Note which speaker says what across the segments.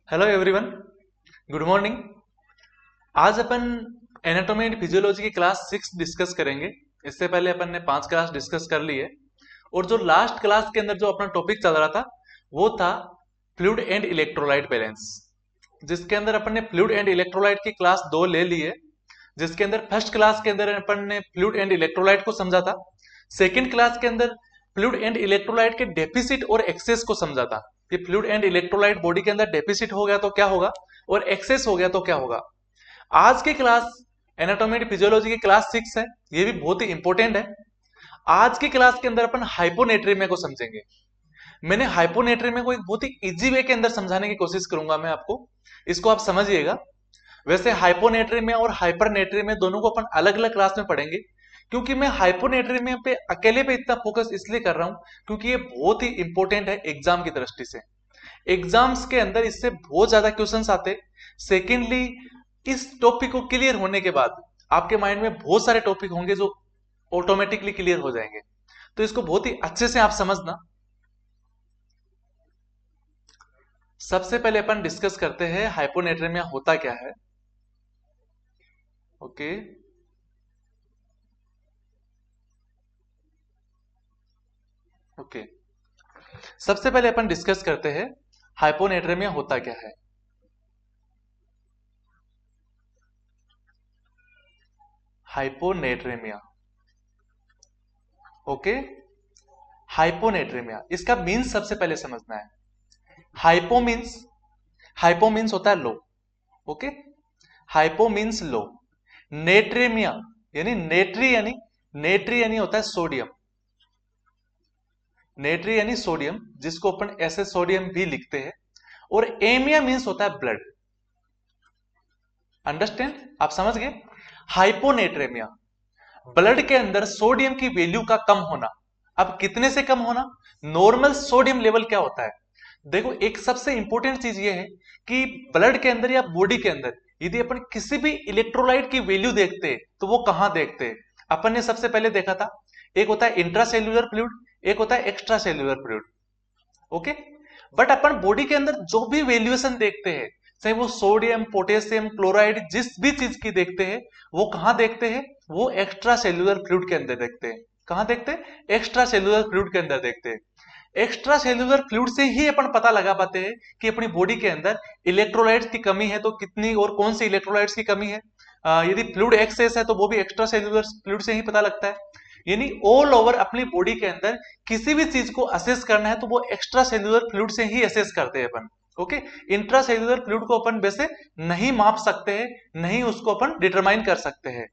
Speaker 1: Hello everyone, good morning. आज अपन anatomy and physiology की class 6 discuss करेंगे। इससे पहले अपन ने 5 क्लास डिस्कस कर ली है। और जो लास्ट क्लास के अंदर जो अपना टॉपिक चल रहा था वो था फ्लूइड एंड इलेक्ट्रोलाइट बैलेंस, जिसके अंदर अपन ने फ्लूइड एंड इलेक्ट्रोलाइट की क्लास 2 ले ली है। जिसके अंदर फर्स्ट क्लास के अंदर अपन ने फ्लूइड एंड इलेक्ट्रोलाइट को समझा था। सेकेंड क्लास के अंदर फ्लूइड एंड इलेक्ट्रोलाइट के डेफिसिट और एक्सेस को समझा था कि फ्लूइड एंड इलेक्ट्रोलाइट बॉडी के अंदर डेफिसिट हो गया तो क्या होगा और एक्सेस हो गया तो क्या होगा। आज की क्लास एनाटॉमी एंड फिजियोलॉजी की क्लास 6 है, ये भी बहुत ही इंपॉर्टेंट है। आज की क्लास के अंदर अपन हाइपोनेट्रीमिया को समझेंगे। मैंने हाइपोनेट्रीमिया को एक बहुत ही इजी वे के अंदर समझाने की कोशिश करूंगा मैं आपको, इसको आप समझिएगा। वैसे हाइपोनेट्रीमिया और हाइपरनेट्रीमिया दोनों को अपन अलग अलग क्लास में पढ़ेंगे, क्योंकि मैं हाइपोनेट्रीमिया पे अकेले पे इतना फोकस इसलिए कर रहा हूं क्योंकि ये बहुत ही इंपॉर्टेंट है एग्जाम की दृष्टि से। एग्जाम्स के अंदर इससे बहुत ज्यादा क्वेश्चंस आते। सेकेंडली, इस टॉपिक को क्लियर होने के बाद आपके माइंड में बहुत सारे टॉपिक होंगे जो ऑटोमेटिकली क्लियर हो जाएंगे, तो इसको बहुत ही अच्छे से आप समझना। सबसे पहले अपन डिस्कस करते हैं हाइपोनेट्रीमिया होता क्या है। ओके, ओके, सबसे पहले अपन डिस्कस करते हैं हाइपोनेट्रीमिया होता क्या है। हाइपोनेट्रीमिया, ओके, हाइपोनेट्रीमिया इसका मीन्स सबसे पहले समझना है। हाइपो मीन्स, हाइपो मीन्स होता है लो, okay, hypo means low. Natraemia यानी नेट्री यानी होता है सोडियम। नेट्री यानी सोडियम, जिसको अपन ऐसे सोडियम भी लिखते हैं। और एमिया मीन्स होता है ब्लड। अंडरस्टैंड, आप समझ गए। हाइपोनेट्रेमिया, ब्लड के अंदर सोडियम की वैल्यू का कम होना। अब कितने से कम होना? नॉर्मल सोडियम लेवल क्या होता है? देखो, एक सबसे इंपॉर्टेंट चीज ये है कि ब्लड के अंदर या बॉडी के अंदर यदि अपन किसी भी इलेक्ट्रोलाइट की वैल्यू देखते हैं तो वो कहां देखते हैं? अपन ने सबसे पहले देखा था, एक होता है इंट्रासेल्यूलर फ्लूइड, एक होता है extra cellular fluid, okay. But upon body के अंदर जो भी वैल्यूएशन देखते हैं, चाहे वो सोडियम, पोटेशियम, क्लोराइड, जिस भी चीज की देखते हैं, वो कहां देखते हैं? वो एक्स्ट्रा सेल्यूलर फ्लूइड के अंदर देखते हैं। कहां देखते हैं? एक्स्ट्रा सेल्यूलर फ्लूइड के अंदर देखते हैं। एक्स्ट्रा सेल्यूलर फ्लूइड से ही अपन पता लगा पाते हैं कि अपनी बॉडी के अंदर इलेक्ट्रोलाइट्स की कमी है तो कितनी और कौन सी इलेक्ट्रोलाइट्स की कमी है। यदि फ्लूइड एक्सेस है तो वो भी एक्स्ट्रा सेल्यूलर फ्लूइड से ही पता लगता है। यानी ऑल ओवर अपनी बॉडी के अंदर किसी भी चीज को असेस करना है तो वो एक्स्ट्रा सेल्यूलर फ्लूइड से ही असेस करते हैं अपन, ओके। इंट्रा सेल्यूलर फ्लूइड को अपन वैसे नहीं माप सकते हैं, नहीं उसको अपन डिटरमाइन कर सकते हैं,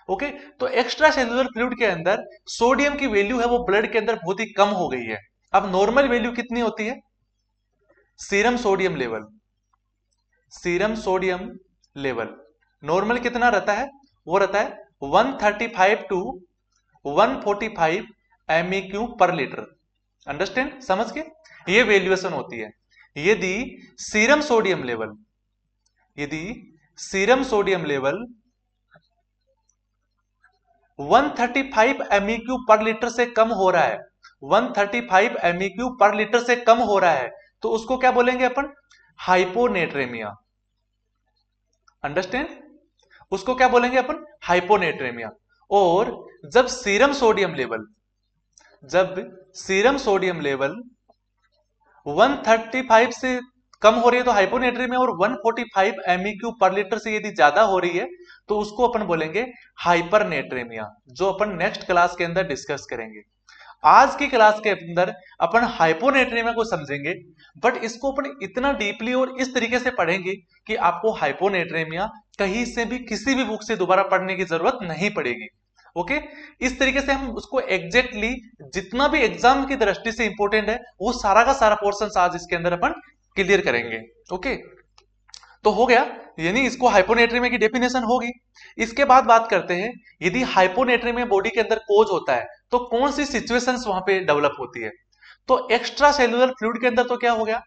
Speaker 1: ओके। तो एक्स्ट्रा सेल्यूलर फ्लूइड के अंदर सोडियम की वैल्यू है वो ब्लड के अंदर बहुत ही कम हो गई है। अब नॉर्मल वैल्यू कितनी होती है? Serum sodium level, serum sodium level normal कितना रहता है? वो रहता है 135 टू 145 MEQ पर लीटर। अंडरस्टैंड, समझ के? ये वैल्यूएशन होती है। यदि सीरम सोडियम लेवल, यदि सीरम सोडियम लेवल 135 MEQ पर लीटर से कम हो रहा है, 135 MEQ पर लीटर से कम हो रहा है, तो उसको क्या बोलेंगे अपन? हाइपोनेट्रेमिया। अंडरस्टैंड, उसको क्या बोलेंगे अपन? हाइपोनेट्रेमिया। और जब सीरम सोडियम लेवल, जब सीरम सोडियम लेवल 135 से कम हो रही है तो हाइपोनेट्रीमिया, और 145 MEQ पर लीटर से यदि ज्यादा हो रही है तो उसको अपन बोलेंगे हाइपरनेट्रेमिया, जो अपन नेक्स्ट क्लास के अंदर डिस्कस करेंगे। आज की क्लास के अंदर अपन हाइपोनेट्रेमिया को समझेंगे, बट इसको अपन इतना डीपली और इस तरीके से पढ़ेंगे कि आपको हाइपोनेट्रेमिया कहीं से भी किसी भी बुक से दोबारा पढ़ने की जरूरत नहीं पड़ेगी, ओके। इस तरीके से हम उसको एग्जैक्टली जितना भी एग्जाम की दृष्टि से इंपॉर्टेंट है वो सारा का सारा पोर्शन आज इसके अंदर अपन क्लियर करेंगे, ओके। तो हो गया, यानी इसको हाइपोनेट्रीमिया की डेफिनेशन होगी। इसके बाद बात करते हैं, यदि हाइपोनेट्रीमिया बॉडी के अंदर कोज होता है तो कौन सी सिचुएशंस वहां पे डेवलप होती है? तो एक्स्ट्रा सेल्यूलर फ्लूइड के अंदर तो क्या हो गया?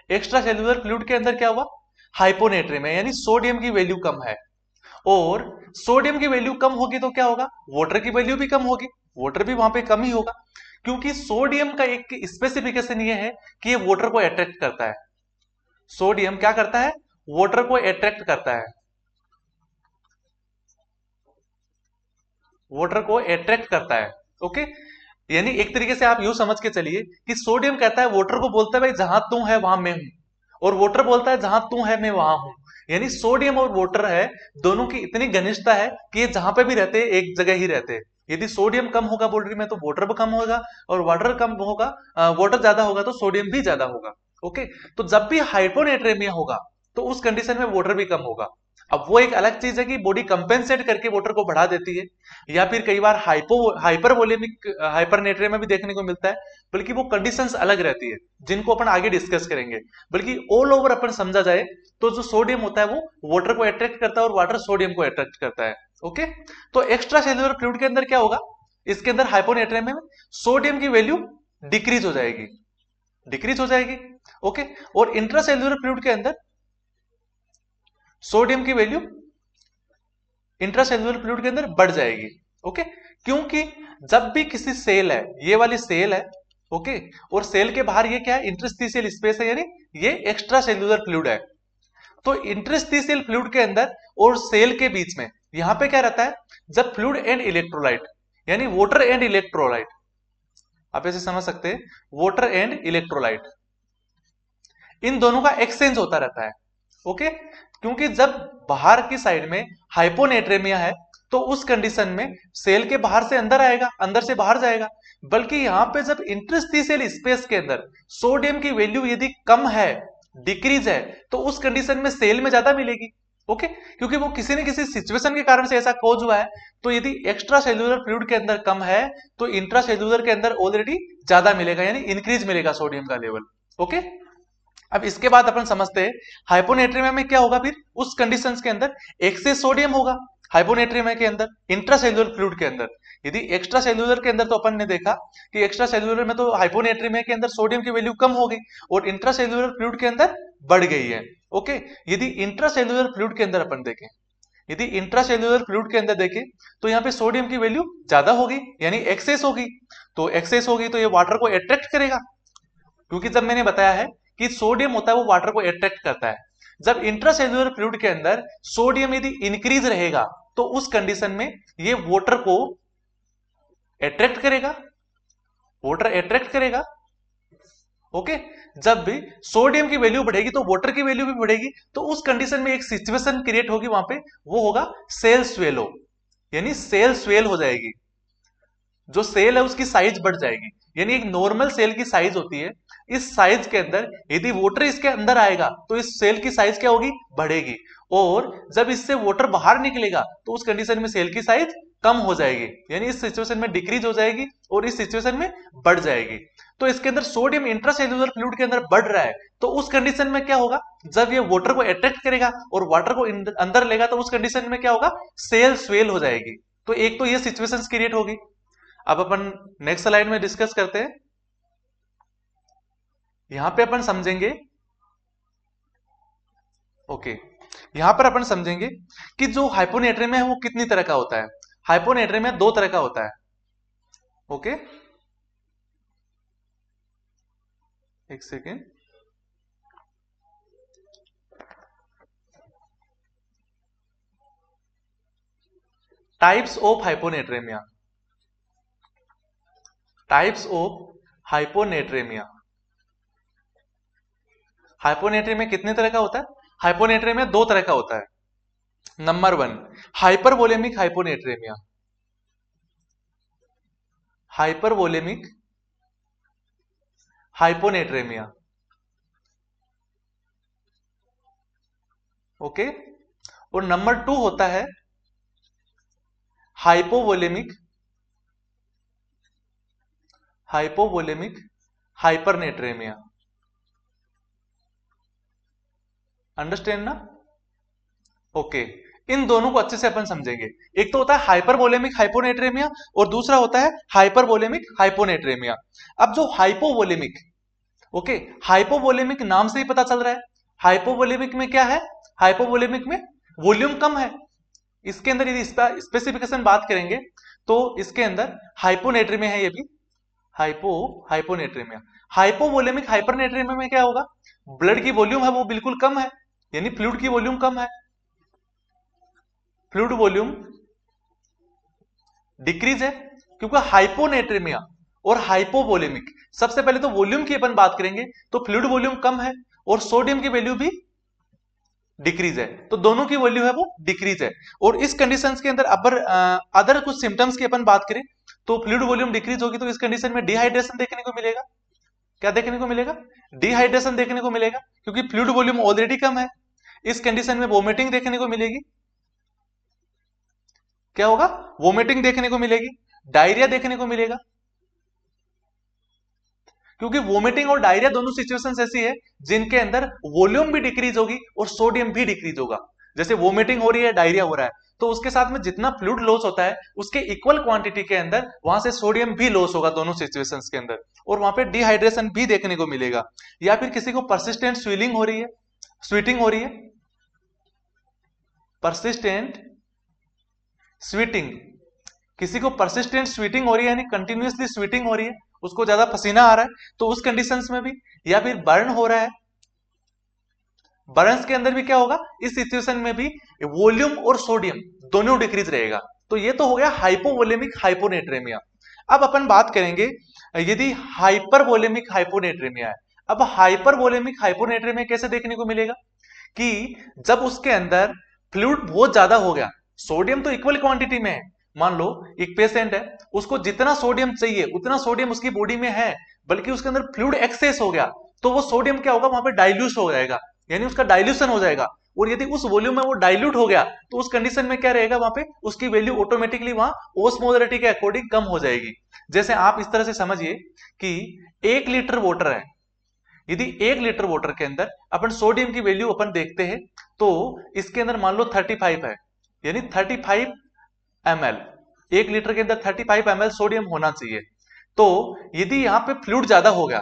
Speaker 1: एक्स्ट्रा सेल्यूलर फ्लूइड के अंदर क्या हुआ? हाइपोनेट्रीमिया, यानी सोडियम की वैल्यू कम है। और सोडियम की वैल्यू कम होगी तो क्या होगा? वाटर की वैल्यू भी कम होगी, वाटर भी वहां पे कम ही होगा, क्योंकि सोडियम का एक स्पेसिफिकेशन ये है कि ये वाटर को अट्रैक्ट करता है। सोडियम क्या करता है, वाटर को अट्रैक्ट करता है, वाटर को अट्रैक्ट करता है। ओके, यानी एक तरीके से आप यूं समझ के चलिए कि सोडियम कहता है, वाटर को बोलता है भाई जहां तू है वहां मैं हूं, और वाटर बोलता है जहां तू है मैं वहां हूं। यानी सोडियम और वाटर है, दोनों की इतनी घनिष्ठता है कि ये जहां पे भी रहते हैं एक जगह ही रहते हैं। यदि सोडियम कम होगा बॉडी में तो वाटर भी कम होगा, और वाटर कम होगा, वाटर ज्यादा होगा तो सोडियम भी ज्यादा होगा। ओके, तो जब भी हाइपोनेट्रेमिया होगा तो उस कंडीशन में वाटर भी कम होगा। अब वो एक अलग चीज है कि बॉडी कंपेंसेट करके वाटर को बढ़ा देती है, या फिर कई बार हाइपरवोलेमिक हाइपरनेट्रिया में भी देखने को मिलता है, बल्कि वो कंडीशंस अलग रहती है जिनको अपन आगे डिस्कस करेंगे। बल्कि ऑल ओवर अपन समझा जाए तो जो सोडियम होता है वो वाटर को अट्रैक्ट करता है और वाटर सोडियम को अट्रैक्ट करता है। ओके, तो एक्स्ट्रा सेल्यूलर फ्लूइड के अंदर क्या होगा, इसके अंदर हाइपोनेट्रियम में सोडियम की वैल्यू डिक्रीज हो जाएगी, डिक्रीज हो जाएगी। ओके, और इंट्रासेल्यूलर फ्लूइड के अंदर सोडियम की वैल्यू इंट्रासेल्यूलर फ्लूइड के अंदर बढ़ जाएगी। ओके, क्योंकि जब भी किसी सेल है, ये वाली सेल है, ओके, और सेल के बाहर ये क्या है, इंटरस्टिशियल स्पेस है, यानी ये एक्स्ट्रा सेल्यूलर फ्लूइड है। तो इंटरस्टिशियल फ्लूइड के अंदर और सेल के बीच में यहां पे क्या रहता है, जब फ्लूइड एंड इलेक्ट्रोलाइट, यानी वाटर एंड इलेक्ट्रोलाइट, आप ऐसे समझ सकते हैं, वाटर एंड इलेक्ट्रोलाइट, इन दोनों का एक्सचेंज होता रहता है। ओके, क्योंकि जब बाहर की साइड में हाइपोनेट्रेमिया है तो उस कंडीशन में सेल के बाहर से अंदर आएगा, अंदर से बाहर जाएगा। बल्कि यहां पे जब इंटरस्टिशियल स्पेस के अंदर सोडियम की वैल्यू यदि कम है, डिक्रीज है, तो उस कंडीशन में सेल में ज्यादा मिलेगी। ओके, क्योंकि वो किसी न किसी सिचुएशन के कारण से ऐसा खोज हुआ है। तो यदि एक्स्ट्रा सेल्यूलर फ्लूइड के अंदर कम है तो इंट्रा सेल्यूलर के अंदर ऑलरेडी ज्यादा मिलेगा, यानी इंक्रीज मिलेगा सोडियम का लेवल। ओके, अब इसके बाद अपन समझते हैं हाइपोनेट्रियम में क्या होगा। फिर उस कंडीशंस के अंदर एक्सेस सोडियम होगा हाइपोनेट्रियम के अंदर, इंट्रासेल्यूलर फ्लूइड के अंदर। यदि एक्स्ट्रा सेल्यूलर के अंदर तो अपन ने देखा कि एक्स्ट्रा सेल्यूलर में तो हाइपोनेट्रियम के अंदर सोडियम की वैल्यू कम हो गई और इंट्रासेल्यूलर फ्लूइड के अंदर बढ़ गई है। ओके, यदि इंट्रासेल्यूलर फ्लूइड के अंदर अपन देखें, यदि इंट्रासेल्यूलर फ्लूइड के अंदर देखें तो यहाँ पे सोडियम की वैल्यू ज्यादा होगी, यानी एक्सेस होगी। तो एक्सेस होगी तो ये वाटर को अट्रैक्ट करेगा, क्योंकि जब मैंने बताया है कि सोडियम होता है वो वाटर को अट्रैक्ट करता है। जब इंट्रासेल्यूलर फ्लूइड के अंदर सोडियम यदि इंक्रीज रहेगा तो उस कंडीशन में ये वाटर को अट्रैक्ट करेगा, वाटर अट्रैक्ट करेगा। ओके, जब भी सोडियम की वैल्यू बढ़ेगी तो वाटर की वैल्यू भी बढ़ेगी, तो उस कंडीशन में एक सिचुएशन क्रिएट होगी वहां पे, वो होगा सेल स्वेलो, यानी सेल स्वेल हो जाएगी। जो सेल है उसकी साइज बढ़ जाएगी, यानी एक नॉर्मल सेल की साइज होती है, इस साइज के अंदर यदि वाटर इसके अंदर आएगा तो इस सेल की साइज क्या होगी, बढ़ेगी। और जब इससे वाटर बाहर निकलेगा तो उस कंडीशन में सेल की साइज कम हो जाएगी, यानी इस सिचुएशन में डिक्रीज हो जाएगी और इस सिचुएशन में बढ़ जाएगी। तो इसके अंदर सोडियम इंट्रासेल्यूलर फ्लूइड के अंदर बढ़ रहा है, तो उस कंडीशन में क्या होगा, जब ये वाटर को अट्रैक्ट करेगा और वाटर को अंदर लेगा तो उस कंडीशन में क्या होगा, सेल स्वेल हो जाएगी। तो एक तो ये सिचुएशन क्रिएट होगी। अब अपन नेक्स्ट स्लाइड में डिस्कस करते हैं। यहां पे अपन समझेंगे, ओके, यहां पर अपन समझेंगे कि जो हाइपोनेट्रियम है वो कितनी तरह का होता है। हाइपोनेट्रियम दो तरह का होता है। ओके, एक second, types of hyponatremia, types of hyponatremia. Hyponatremia कितने तरह का होता है, हाइपोनेट्रेमिया दो तरह का होता है। Number 1 hypervolemic hyponatremia, hypervolemic hyponatremia. Okay, और नंबर 2 होता है हाइपोवोलेमिक हाइपोवोलेमिक हाइपरनेट्रेमिया। अंडरस्टैंड ना? ओके, इन दोनों को अच्छे से अपन समझेंगे। एक तो होता है हाइपरवोलेमिक हाइपोनेट्रेमिया और दूसरा होता है हाइपरवोलेमिक हाइपोनेट्रेमिया। अब जो हाइपोवोलेमिक, ओके, हाइपोवोलेमिक नाम से ही पता चल रहा है, हाइपोवोलेमिक में क्या है, हाइपोवोलेमिक में वॉल्यूम कम है। इसके अंदर यदि स्पेसिफिकेशन बात करेंगे तो इसके अंदर हाइपोनेट्रिमिया है ये भी, हाइपोनेट्रेमिया। हाइपोवोलेमिक हाइपरनेट्रेमिया में क्या होगा, ब्लड की वॉल्यूम है वो बिल्कुल कम है, यानी फ्लूइड की वॉल्यूम कम है, फ्लूइड वॉल्यूम डिक्रीज है। क्योंकि हाइपोनेट्रेमिया और हाइपोवोलेमिक, सबसे पहले तो वॉल्यूम की अपन बात करेंगे तो फ्लूइड वॉल्यूम कम है और सोडियम की वैल्यू भी डिक्रीज है, तो दोनों की वैल्यू है वो डिक्रीज है। और इस कंडीशंस के अंदर अदर कुछ सिम्टम्स की अपन बात करें तो फ्लूइड वॉल्यूम डिक्रीज होगी तो इस कंडीशन में डिहाइड्रेशन देखने को मिलेगा। क्या देखने को मिलेगा, डिहाइड्रेशन देखने को मिलेगा, क्योंकि फ्लूइड वॉल्यूम ऑलरेडी कम है। इस कंडीशन में वोमिटिंग देखने को मिलेगी, क्या होगा, वोमिटिंग देखने को मिलेगी, डायरिया देखने को मिलेगा, क्योंकि वोमिटिंग और डायरिया दोनों सिचुएशंस ऐसी है जिनके अंदर वॉल्यूम भी डिक्रीज होगी और सोडियम भी डिक्रीज होगा। जैसे वोमिटिंग हो रही है, डायरिया हो रहा है, तो उसके साथ में जितना फ्लूइड लॉस होता है उसके इक्वल क्वांटिटी के अंदर वहां से सोडियम भी लॉस होगा दोनों सिचुएशंस के अंदर, और वहां पे डिहाइड्रेशन भी देखने को मिलेगा। या फिर किसी को परसिस्टेंट स्वीलिंग हो रही है, स्वीटिंग हो रही है, परसिस्टेंट स्वीटिंग, किसी को परसिस्टेंट स्वीटिंग हो रही है यानी कंटिन्यूअसली स्वीटिंग हो रही है, उसको ज्यादा पसीना आ रहा है, तो उस कंडीशंस में भी, या फिर बर्न हो रहा है, बर्न्स के अंदर भी क्या होगा, इस सिचुएशन में भी वॉल्यूम और सोडियम दोनों डिक्रीज रहेगा। तो ये तो हो गया हाइपोवोलेमिक हाइपोनेट्रेमिया। अब अपन बात करेंगे यदि हाइपरवोलेमिक हाइपोनेट्रेमिया है। अब हाइपरवोलेमिक हाइपोनेट्रेमिया कैसे देखने को मिलेगा, कि जब उसके अंदर फ्लूइड बहुत ज्यादा हो गया, सोडियम तो इक्वल क्वांटिटी में है, मान लो एक पेशेंट है, उसको जितना सोडियम चाहिए उतना सोडियम उसकी बॉडी में है, बल्कि उसके अंदर फ्लूइड एक्सेस हो गया, तो वो सोडियम क्या होगा, वहां पे डाइल्यूट हो जाएगा, यानी उसका डाइल्यूशन हो जाएगा। और यदि उस वॉल्यूम में वो डाइल्यूट हो गया तो उस कंडीशन में क्या रहेगा, वहां पे उसकी वैल्यू ऑटोमेटिकली वहां ओस्मोलरिटी के अकॉर्डिंग कम हो जाएगी। जैसे आप इस तरह से समझिए कि 1 लीटर वाटर है, यदि 1 लीटर वाटर के अंदर अपन सोडियम की वैल्यू अपन देखते हैं तो इसके अंदर मान लो 35 है, यानी 35 ml, 1 लीटर के अंदर 35 ml सोडियम होना चाहिए। तो यदि यहाँ पे फ्लूइड ज्यादा हो गया,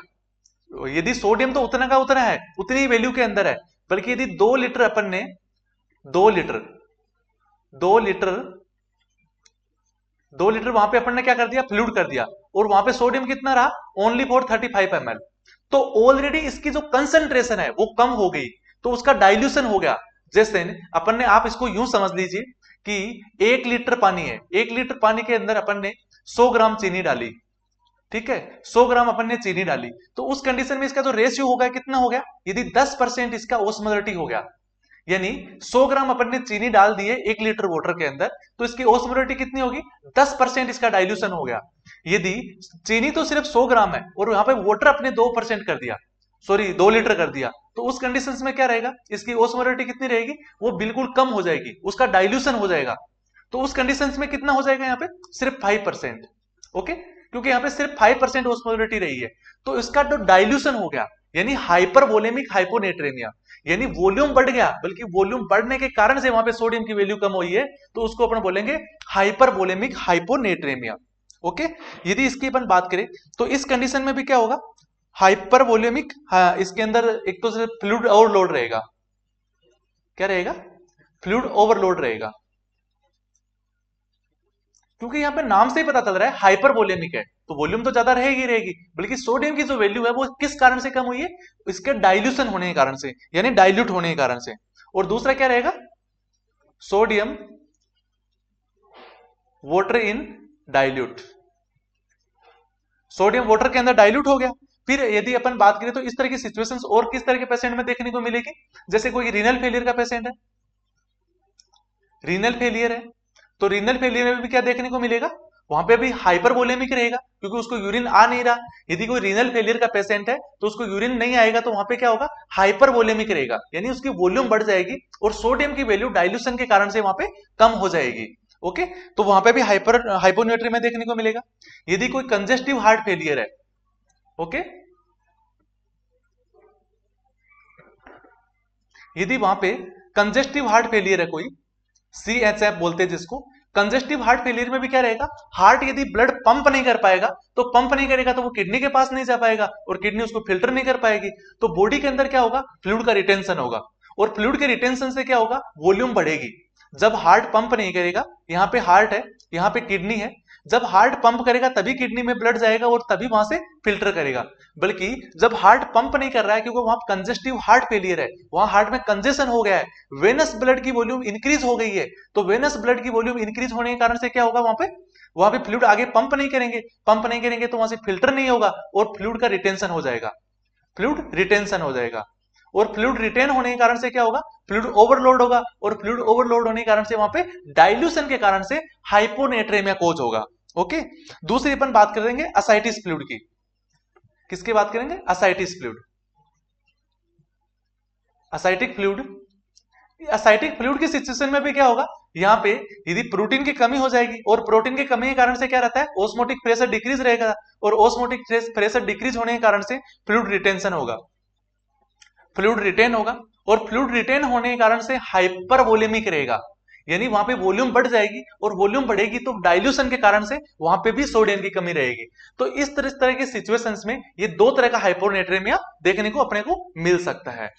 Speaker 1: यदि सोडियम तो उतना का उतना है, उतनी ही वैल्यू के अंदर है, बल्कि यदि 2 लीटर अपन ने 2 लीटर 2 लीटर 2 लीटर वहां पे अपन ने क्या कर दिया, फ्लूइड कर दिया, और वहां पे सोडियम कितना रहा, ओनली फॉर 35 ml, तो ऑलरेडी इसकी जो कंसंट्रेशन है वो कम हो गई, तो उसका डाइल्यूशन हो गया। जैसे अपन ने, आप इसको यूं समझ लीजिए कि 1 लीटर पानी है, 1 लीटर पानी के अंदर अपन ने 100 ग्राम चीनी डाली, ठीक है, 100 ग्राम अपन ने चीनी डाली, तो उस कंडीशन में इसका जो रेशियो होगा कितना हो गया, यदि 10% इसका ओस्मोलरिटी हो गया, यानी 100 ग्राम अपन ने चीनी डाल दिए 1 लीटर वाटर के अंदर, तो इसकी ओस्मोलरिटी कितनी होगी, 10% इसका डाइल्यूशन हो गया। यदि चीनी तो सिर्फ 100 ग्राम है और यहाँ पे वाटर अपने 2% कर दिया, सॉरी 2 लीटर कर दिया, तो उस कंडीशंस में क्या रहेगा, इसकी ओस्मोलरिटी कितनी रहेगी, वो बिल्कुल कम हो जाएगी, उसका डाइल्यूशन हो जाएगा। तो उस कंडीशंस में कितना हो जाएगा यहाँ पे, सिर्फ 5%, ओके, क्योंकि यहाँ पे सिर्फ 5% ओस्मोलरिटी रही है, तो इसका जो डाइल्यूशन हो गया, यानी हाइपरवोलेमिक हाइपोनेट्रेमिया, यानी वॉल्यूम बढ़ गया, बल्कि वॉल्यूम बढ़ने के कारण से वहां पे सोडियम की वैल्यू कम हुई है, तो उसको अपन बोलेंगे हाइपरवोलेमिक हाइपोनेट्रेमिया। ओके, यदि इसकी अपन बात करें तो इस कंडीशन में भी क्या होगा, हाइपरवोलेमिक, इसके अंदर एक तो सिर्फ फ्लूइड ओवरलोड रहेगा, क्या रहेगा, फ्लूइड ओवरलोड रहेगा, क्योंकि यहाँ पे नाम से ही पता चल रहा है हाइपरवोलेमिक है, तो वॉल्यूम तो ज्यादा रहेगी रहेगी, बल्कि सोडियम की जो वैल्यू है वो किस कारण से कम हुई है, इसके डाइल्यूशन होने के कारण से, यानी डाइल्यूट होने के कारण से। और दूसरा क्या रहेगा, sodium water in dilute, sodium water के अंदर डाइल्यूट हो गया। फिर यदि अपन बात करें तो इस तरह की सिचुएशंस और किस तरह के पेशेंट में देखने को मिलेगी, जैसे कोई रीनल फेलियर का पेशेंट है, रीनल फेलियर है, तो रीनल फेलियर में भी क्या देखने को मिलेगा, वहां पे भी हाइपरवोलेमिक रहेगा, क्योंकि उसको यूरिन आ नहीं रहा। यदि कोई रीनल फेलियर का पेशेंट है तो उसको यूरिन नहीं आएगा, तो वहां पे क्या होगा, हाइपरवोलेमिक रहेगा, यानी उसकी वॉल्यूम बढ़ जाएगी और सोडियम की वैल्यू डाइल्यूशन के कारण से वहां पे कम हो जाएगी। ओके, तो वहां पे भी हाइपोनेट्रेमिया देखने को मिलेगा। यदि कोई कंजेस्टिव हार्ट फेलियर है, ओके, यदि वहां पे कंजेस्टिव हार्ट फेलियर है कोई, CHF बोलते हैं जिसको, कंजेस्टिव हार्ट फेलियर में भी क्या रहेगा, हार्ट यदि ब्लड पंप नहीं कर पाएगा, तो पंप नहीं करेगा तो वो किडनी के पास नहीं जा पाएगा और किडनी उसको फिल्टर नहीं कर पाएगी, तो बॉडी के अंदर क्या होगा, फ्लूइड का रिटेंशन होगा, और फ्लूइड के रिटेंशन से क्या होगा, वॉल्यूम बढ़ेगी। जब हार्ट पंप नहीं करेगा, यहाँ पे हार्ट है, यहाँ पे किडनी है, जब हार्ट पंप करेगा तभी किडनी में ब्लड जाएगा और तभी वहां से फिल्टर करेगा, बल्कि जब हार्ट पंप नहीं कर रहा है क्योंकि वहां कंजेस्टिव हार्ट फेलियर है, वहां हार्ट में कंजेशन हो गया है, वेनस ब्लड की वॉल्यूम इंक्रीज हो गई है, तो वेनस ब्लड की वॉल्यूम इंक्रीज होने के कारण से क्या होगा, वहां पे फ्लूइड आगे पंप नहीं करेंगे तो वहां से फिल्टर नहीं होगा और फ्लूइड का रिटेंशन हो जाएगा, फ्लूइड रिटेंशन हो जाएगा। और फ्लूइड रिटेन होने के कारण से क्या होगा, फ्लूइड ओवरलोड होगा, और फ्लूइड ओवरलोड होने के कारण से वहां पे डाइल्यूशन के कारण से हाइपोनेट्रेमिया कोज होगा। ओके, दूसरी अपन बात करेंगे असाइटिस फ्लूइड की। किसकी बात करेंगे, असाइटिस फ्लूइड। असाइटिक फ्लूइड, असाइटिक फ्लूइड की सिचुएशन में भी क्या होगा, यहाँ पे यदि प्रोटीन की कमी हो जाएगी और प्रोटीन की कमी के कारण से क्या रहता है, ओस्मोटिक प्रेशर डिक्रीज रहेगा, और ओस्मोटिक प्रेशर डिक्रीज होने के कारण से फ्लूइड रिटेंशन होगा, फ्लूइड रिटेन होगा, और फ्लूइड रिटेन होने के कारण से हाइपर वोलेमिक रहेगा, यानी वहां पे वॉल्यूम बढ़ जाएगी, और वॉल्यूम बढ़ेगी तो डाइल्यूशन के कारण से वहां पे भी सोडियम की कमी रहेगी। तो इस तरह के सिचुएशंस में ये दो तरह का हाइपोनेट्रेमिया देखने को अपने को मिल सकता है।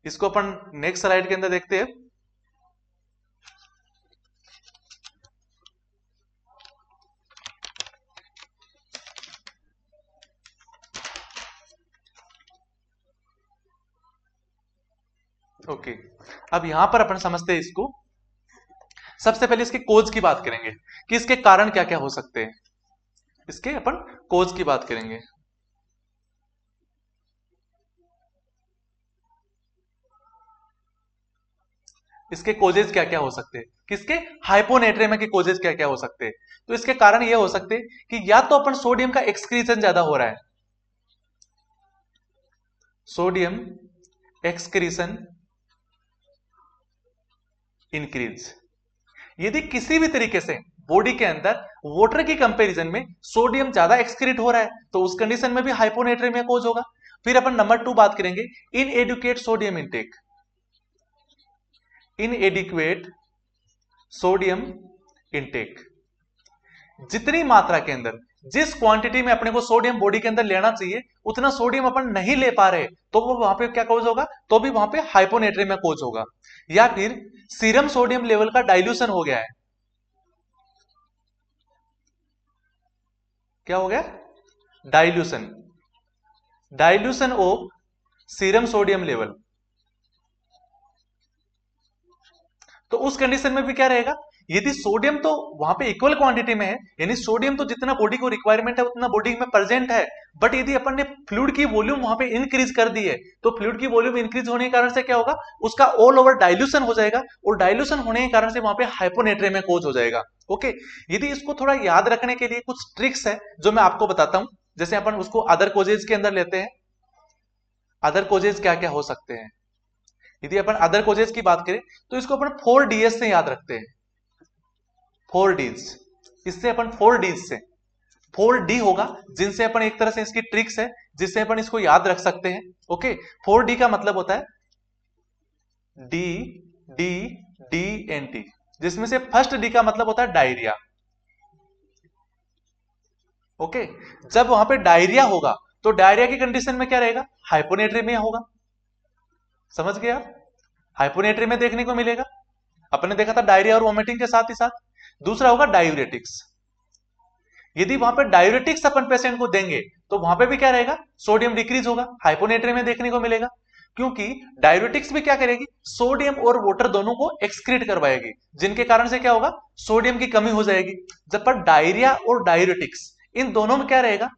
Speaker 1: इसको अपन नेक्स्ट स्लाइड के अंदर देखते हैं। ओके, अब यहां पर अपन समझते हैं इसको। सबसे पहले इसके कोज की बात करेंगे कि इसके कारण क्या क्या हो सकते हैं, इसके अपन कोज की बात करेंगे। इसके कोजेज क्या क्या हो सकते हैं, किसके, हाइपोनेट्रेमिया के कोजेज क्या क्या हो सकते हैं। तो इसके कारण ये हो सकते हैं कि या तो अपन सोडियम का एक्सक्रीशन ज्यादा हो रहा है, सोडियम एक्सक्रीशन इंक्रीज, यदि किसी भी तरीके से बॉडी के अंदर वाटर की कंपैरिजन में सोडियम ज्यादा एक्सक्रीट हो रहा है तो उस कंडीशन में भी हाइपोनेट्रेमिया कोज होगा। फिर अपन नंबर 2 बात करेंगे, inadequate sodium intake, इनएडिक्वेट sodium intake, जितनी मात्रा के अंदर, जिस क्वांटिटी में अपने को सोडियम बॉडी के अंदर लेना चाहिए उतना सोडियम अपन नहीं ले पा रहे, तो वो वहां पे क्या कोज होगा, तो भी वहां पे हाइपोनेट्रेमिया कोज होगा। या फिर सीरम सोडियम लेवल का डाइल्यूशन हो गया है, क्या हो गया, dilution, dilution of serum sodium level, तो उस कंडीशन में भी क्या रहेगा, यदि सोडियम तो वहां पे इक्वल क्वांटिटी में है, यानी सोडियम तो जितना बॉडी को रिक्वायरमेंट है उतना बॉडी में प्रेजेंट है, बट यदि अपन ने फ्लूइड की वॉल्यूम वहां पे इंक्रीज कर दी है, तो फ्लूइड की वॉल्यूम इंक्रीज होने के कारण से क्या होगा, उसका ऑल ओवर डाइल्यूशन हो जाएगा, और डाइल्यूशन होने के कारण से वहां पे हाइपोनेट्रेमिया कोज हो जाएगा। ओके, यदि इसको थोड़ा याद रखने के लिए कुछ ट्रिक्स है जो मैं आपको बताता हूं, जैसे अपन उसको अदर कोजेज के अंदर लेते हैं। अदर कोजेज क्या क्या हो सकते हैं, यदि अपन अदर कोजेज की बात करें तो इसको अपन 4 से याद रखते हैं, 4 इससे अपन 4 होगा, जिनसे अपन एक तरह से इसकी ट्रिक्स है जिससे अपन इसको याद रख सकते हैं। ओके, 4D का मतलब होता है D D D N T, जिसमें से फर्स्ट डी का मतलब होता है डायरिया। ओके, जब वहां पे डायरिया होगा तो डायरिया की कंडीशन में क्या रहेगा, हाइपोनेट्रेमिया होगा, समझ गया, हाइपोनेट्रेमिया देखने को मिलेगा। अपने देखा था डायरिया और वोमिटिंग के साथ ही साथ। दूसरा होगा डायूरेटिक्स, यदि वहां पर डायूरेटिक्स अपन पेशेंट को देंगे तो वहां पे भी क्या रहेगा, सोडियम डिक्रीज होगा, हाइपोनेट्रेमिया देखने को मिलेगा, क्योंकि डायूरेटिक्स भी क्या करेगी, सोडियम और वाटर दोनों को एक्सक्रीट करवाएगी, जिनके कारण से क्या होगा, सोडियम की कमी हो जाएगी। जब पर डायरिया और डायूरेटिक्स इन दोनों में क्या रहेगा,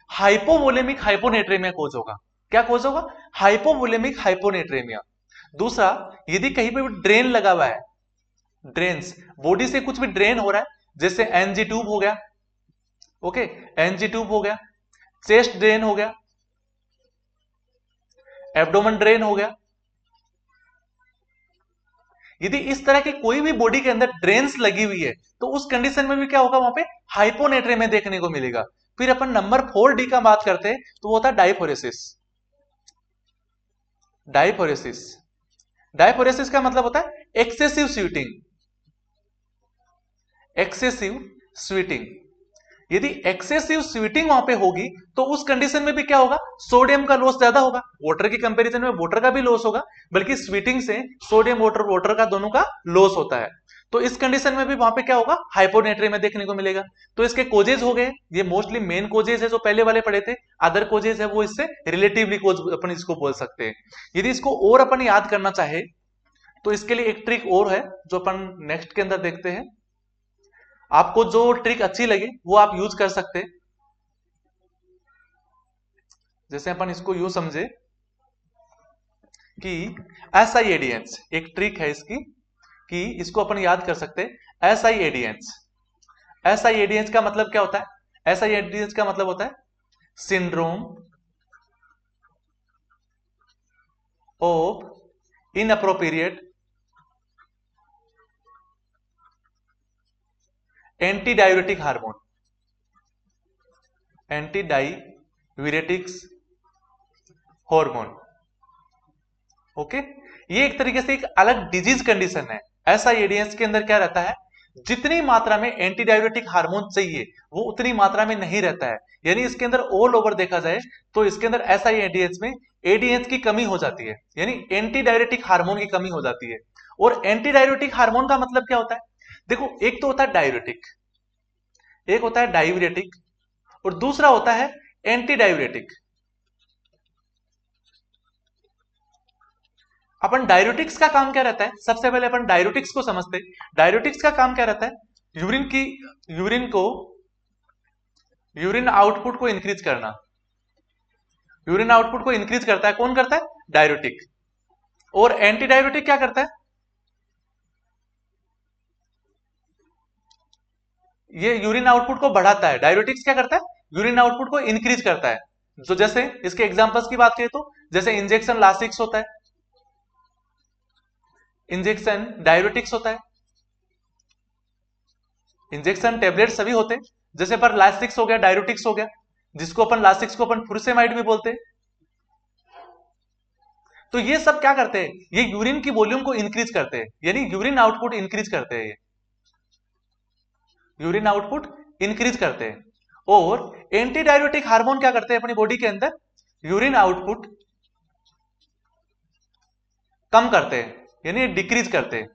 Speaker 1: हाइपोवोलेमिक हाइपोनेट्रेमिया कोज होगा। क्या कोज होगा, हाइपोवोलेमिक हाइपोनेट्रेमिया। दूसरा, यदि कहीं पे भी ड्रेन लगा हुआ है, ड्रेन्स, बॉडी से कुछ भी ड्रेन हो रहा है, जैसे एनजी ट्यूब हो गया, ओके, एनजी ट्यूब हो गया, चेस्ट ड्रेन हो गया, एब्डोमेन ड्रेन हो गया, यदि इस तरह की कोई भी बॉडी के अंदर ड्रेन्स लगी हुई है तो उस कंडीशन में भी क्या होगा, वहां पे हाइपोनेट्रेमिया देखने को मिलेगा। फिर अपन नंबर 4D का बात करते हैं तो वो होता है डायफोरेसिस। डायफोरेसिस, डायफोरेसिस का मतलब होता है एक्सेसिव स्वीटिंग, एक्सेसिव स्वीटिंग। यदि एक्सेसिव स्वीटिंग वहां पे होगी तो उस कंडीशन में भी क्या होगा, सोडियम का लॉस ज्यादा होगा, वाटर की कंपैरिजन में वाटर का भी लॉस होगा, बल्कि स्वीटिंग से सोडियम वाटर का दोनों का लॉस होता है। तो इस कंडीशन में भी वहां पे क्या होगा, हाइपोनेट्रिया में देखने को मिलेगा। तो इसके कोजेज हो गए, ये मोस्टली मेन कोजेज है जो पहले वाले पढ़े थे। अदर कोजेज है वो इससे रिलेटिवली कोज अपन इसको बोल सकते हैं। यदि इसको और अपन याद करना चाहे तो इसके लिए एक ट्रिक और है जो अपन नेक्स्ट के अंदर देखते हैं। आपको जो ट्रिक अच्छी लगे वो आप यूज कर सकते हैं। जैसे अपन इसको यूज समझे कि SiADH, एक ट्रिक है इसकी कि इसको अपन याद कर सकते हैं। SiADH, SiADH का मतलब क्या होता है? SiADH का मतलब होता है syndrome of inappropriate anti diuretic hormone, anti diuretics hormone. Okay, ये एक तरीके से एक अलग डिजीज कंडीशन है। SiADH के अंदर क्या रहता है, जितनी मात्रा में एंटी डायूरेटिक हार्मोन चाहिए वो उतनी मात्रा में नहीं रहता है। यानी इसके अंदर ऑल ओवर देखा जाए तो इसके अंदर SiADH में ADH की कमी हो जाती है, यानी एंटी डायूरेटिक हार्मोन की कमी हो जाती है। और एंटी डायूरेटिक हार्मोन का मतलब क्या होता है? देखो, एक तो होता है डायूरेटिक, एक होता है डायूरेटिक, और दूसरा होता है एंटी डायूरेटिक। अपन डायूरेटिक्स का काम क्या रहता है, सबसे पहले अपन डायूरेटिक्स को समझते हैं। डायूरेटिक्स का काम क्या रहता है? यूरिन आउटपुट को इंक्रीज करना। यूरिन आउटपुट को इंक्रीज करता है, कौन करता है? डायूरेटिक। और एंटी डायूरेटिक क्या करता है? ये यूरिन आउटपुट को बढ़ाता है। डायूरेटिक्स क्या करता है? यूरिन आउटपुट को इंक्रीज करता है। जो जैसे इसके एग्जांपल्स की बात करें तो जैसे इंजेक्शन लासिक्स होता है, इंजेक्शन डायूरेटिक्स होता है, इंजेक्शन टेबलेट सभी होते हैं। जैसे पर लासिक्स हो गया, डायूरेटिक्स हो गया, जिसको अपन लासिक्स को अपन फुरसेमाइड भी बोलते हैं। तो ये सब क्या करते हैं? ये यूरिन की वॉल्यूम को इंक्रीज करते हैं, यानी यूरिन आउटपुट इंक्रीज करते हैं। ये यूरिन आउटपुट इंक्रीज करते हैं। और एंटी डायूरेटिक हार्मोन क्या करते हैं अपनी बॉडी के अंदर? यूरिन आउटपुट कम करते हैं, यानी डिक्रीज करते हैं,